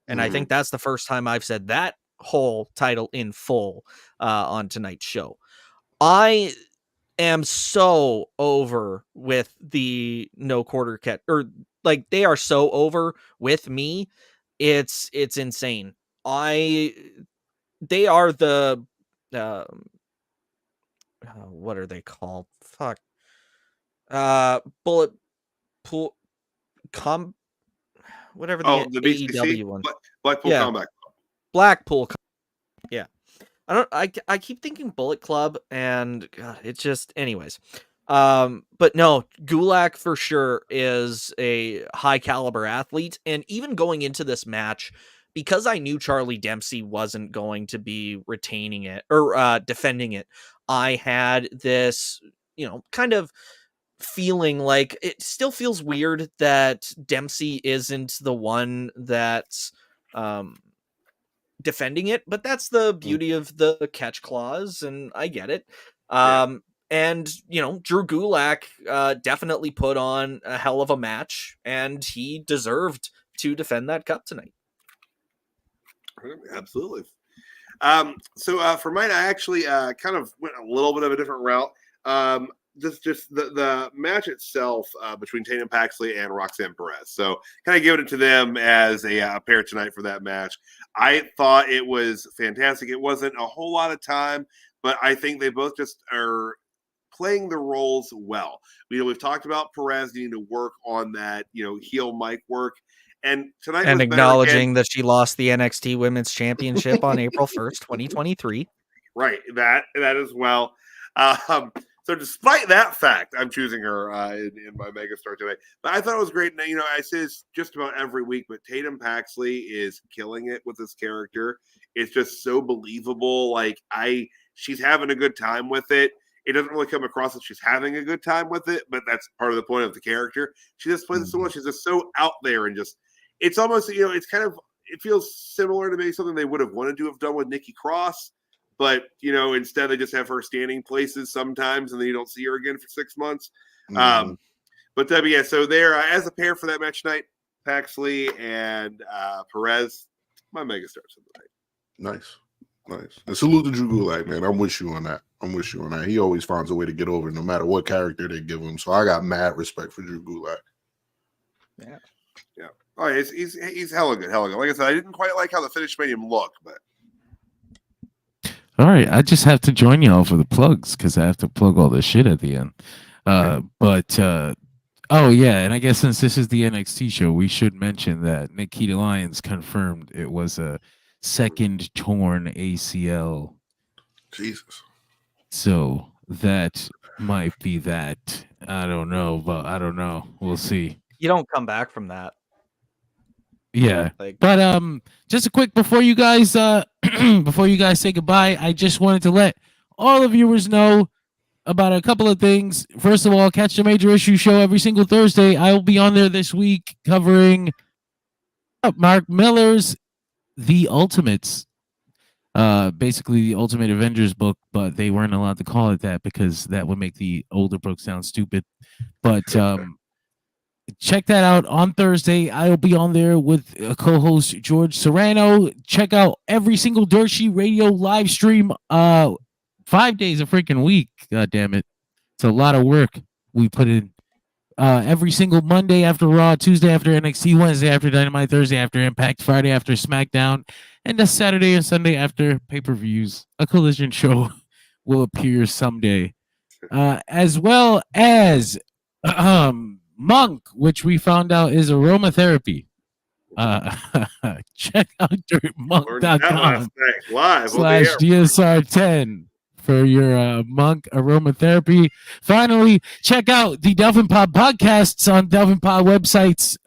And I think that's the first time I've said that whole title in full on tonight's show. I am so over with the No Quarter Catch, or they are so over with me. It's insane. They are the what are they called? Fuck. Bullet pool whatever the AEW one. Blackpool Combat. Blackpool. Yeah. I keep thinking Bullet Club, and God, it's just, anyways. But no, Gulak for sure is a high caliber athlete, and even going into this match, because I knew Charlie Dempsey wasn't going to be retaining it or defending it, I had this, kind of feeling like it still feels weird that Dempsey isn't the one that's defending it, but that's the beauty of the catch clause, and I get it. And Drew Gulak definitely put on a hell of a match, and he deserved to defend that cup tonight. Absolutely. So for mine, I actually kind of went a little bit of a different route. Just the match itself between Tatum Paxley and Roxanne Perez. So kind of giving it to them as a pair tonight for that match. I thought it was fantastic. It wasn't a whole lot of time, but I think they both just are playing the roles well. We've talked about Perez needing to work on that, heel mic work. And tonight And was acknowledging that she lost the NXT Women's Championship on April 1st, 2023. Right, that as well. So despite that fact, I'm choosing her in my megastar today. But I thought it was great. And, I say this just about every week, but Tatum Paxley is killing it with this character. It's just so believable. She's having a good time with it. It doesn't really come across that she's having a good time with it, but that's part of the point of the character. She just plays it so much. She's just so out there, and just, it's almost, it's kind of, it feels similar to maybe something they would have wanted to have done with Nikki Cross. But, instead they just have her standing places sometimes, and then you don't see her again for 6 months. But so there, as a pair for that match tonight, Paxley and Perez, my megastars of the night. Nice. And salute to Drew Gulak, man. I'm with you on that. He always finds a way to get over no matter what character they give him. So I got mad respect for Drew Gulak. Yeah. Oh, he's hella good. Like I said, I didn't quite like how the finish made him look, but. All right, I just have to join y'all for the plugs because I have to plug all this shit at the end. Oh yeah, and I guess since this is the NXT show, we should mention that Nikita Lyons confirmed it was a second torn ACL. Jesus. So that might be that. I don't know, but I don't know. We'll see. You don't come back from that. Yeah, but just a quick before you guys say goodbye, I just wanted to let all the viewers know about a couple of things. First of all, catch the Major Issue Show every single Thursday. I will be on there this week covering Mark Miller's The Ultimates, basically the Ultimate Avengers book, but they weren't allowed to call it that because that would make the older book sound stupid. But check that out on Thursday. I'll be on there with co-host George Serrano. Check out every single Dirt Sheet Radio live stream 5 days a freaking week. God damn it. It's a lot of work we put in. Every single Monday after Raw, Tuesday after NXT, Wednesday after Dynamite, Thursday after Impact, Friday after SmackDown, and a Saturday and Sunday after pay-per-views. A Collision show will appear someday. As well as Monk, which we found out is aromatherapy. Check out dirtmonk.com /DSR10 for your Monk aromatherapy. Finally, check out the Delphin Pod podcasts on Delphin Pod websites.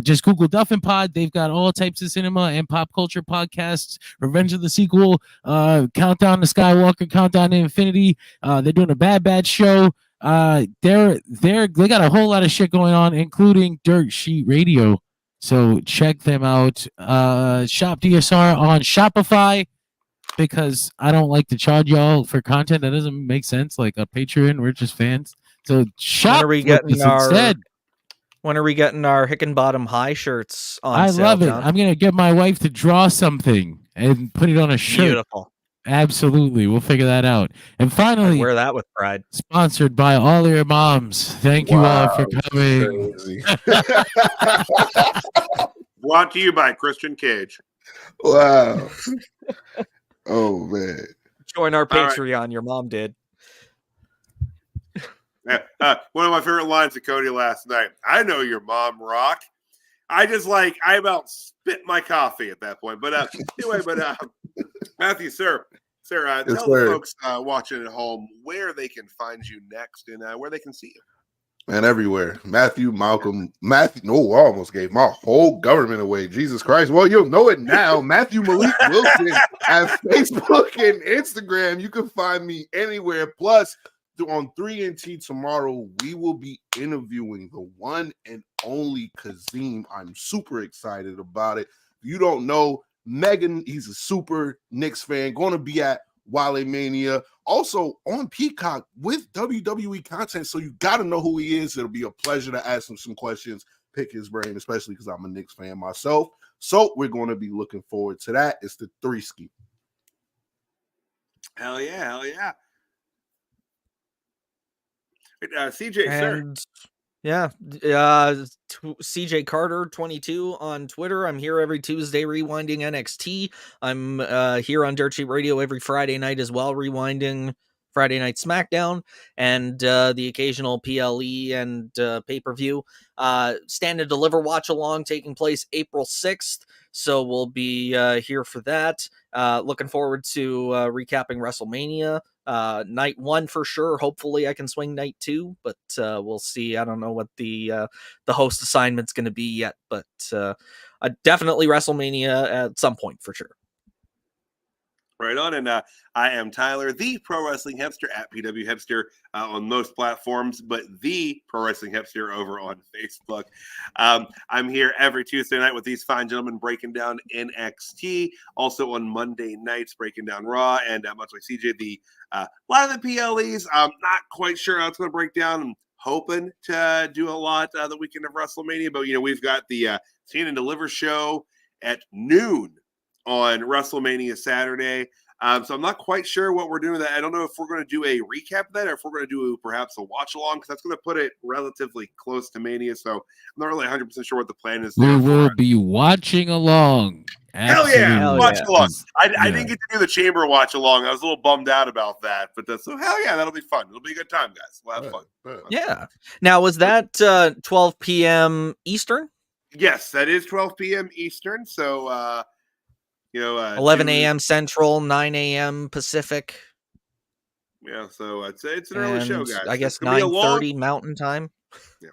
Just Google Delphin Pod. They've got all types of cinema and pop culture podcasts. Revenge of the Sequel, Countdown to Skywalker, Countdown to Infinity. They're doing a Bad Bad show. They got a whole lot of shit going on, including Dirt Sheet Radio. So check them out. Shop DSR on Shopify, because I don't like to charge y'all for content that doesn't make sense. Like a Patreon, we're just fans. So shop. When are we getting our Hickenbottom High shirts on I sale, love it. John? I'm gonna get my wife to draw something and put it on a shirt. Beautiful. Absolutely, we'll figure that out. And finally, I'd wear that with pride. Sponsored by all your moms. Thank you all for coming. Brought to you by Christian Cage. Wow. Oh man. Join our Patreon. Right. Your mom did. One of my favorite lines of Cody last night. I know your mom, Rock. I about spit my coffee at that point. But anyway, Matthew, sir, Sarah, Yes, tell the sir. folks watching at home where they can find you next and where they can see you. And everywhere. Matthew, Malcolm, Matthew. No, I almost gave my whole government away. Jesus Christ. Well, you'll know it now. Matthew Malik Wilson at Facebook and Instagram. You can find me anywhere. Plus, on 3NT tomorrow, we will be interviewing the one and only Kazim. I'm super excited about it. If you don't know, Megan, he's a super Knicks fan, going to be at Wale Mania, also on Peacock with WWE content. So you got to know who he is. It'll be a pleasure to ask him some questions, pick his brain, especially because I'm a Knicks fan myself. So we're going to be looking forward to that. It's the 3-ski. Hell yeah, hell yeah. CJ, sir. And yeah, CJ Carter 22 on Twitter. I'm here every Tuesday rewinding NXT. I'm here on Dirt Sheet Radio every Friday night as well, rewinding Friday Night SmackDown and the occasional PLE and pay-per-view. Stand and Deliver watch along taking place April 6th. So we'll be here for that. Looking forward to recapping WrestleMania. Night 1 for sure. Hopefully I can swing night 2, but we'll see. I don't know what the host assignment's going to be yet, but definitely WrestleMania at some point for sure. Right on. And I am Tyler, the Pro Wrestling Hipster at PW Hipster on most platforms, but the Pro Wrestling Hipster over on Facebook. I'm here every Tuesday night with these fine gentlemen breaking down NXT. Also on Monday nights breaking down Raw. And much like CJ, a lot of the PLEs, I'm not quite sure how it's going to break down. I'm hoping to do a lot the weekend of WrestleMania. But, we've got the Stand and Deliver show at noon on WrestleMania Saturday. So I'm not quite sure what we're doing with that. I don't know if we're going to do a recap of that or if we're going to do perhaps a watch along, because that's going to put it relatively close to Mania. So I'm not really 100% sure what the plan is. We will be watching along. Hell yeah, Absolutely. watch along. I Yeah. didn't get to do the chamber watch along. I was a little bummed out about that, but so hell yeah, that'll be fun. It'll be a good time, guys. We'll have fun. Yeah. Now, was that 12 p.m. Eastern? Yes, that is 12 p.m. Eastern. So 11 a.m. Central, 9 a.m. Pacific. Yeah, so I'd say it's an early show, guys. I guess It's gonna be 9:30 Mountain Time. Yeah,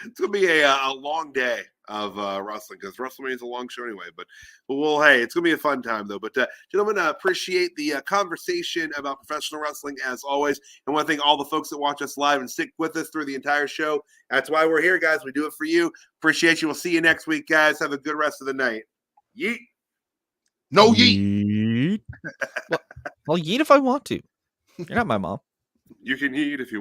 it's gonna be a long day of wrestling because WrestleMania is a long show anyway. But it's gonna be a fun time though. But gentlemen, appreciate the conversation about professional wrestling as always, and want to thank all the folks that watch us live and stick with us through the entire show. That's why we're here, guys. We do it for you. Appreciate you. We'll see you next week, guys. Have a good rest of the night. Yeet. No yeet. Well, yeet if I want to. You're not my mom. You can yeet if you want.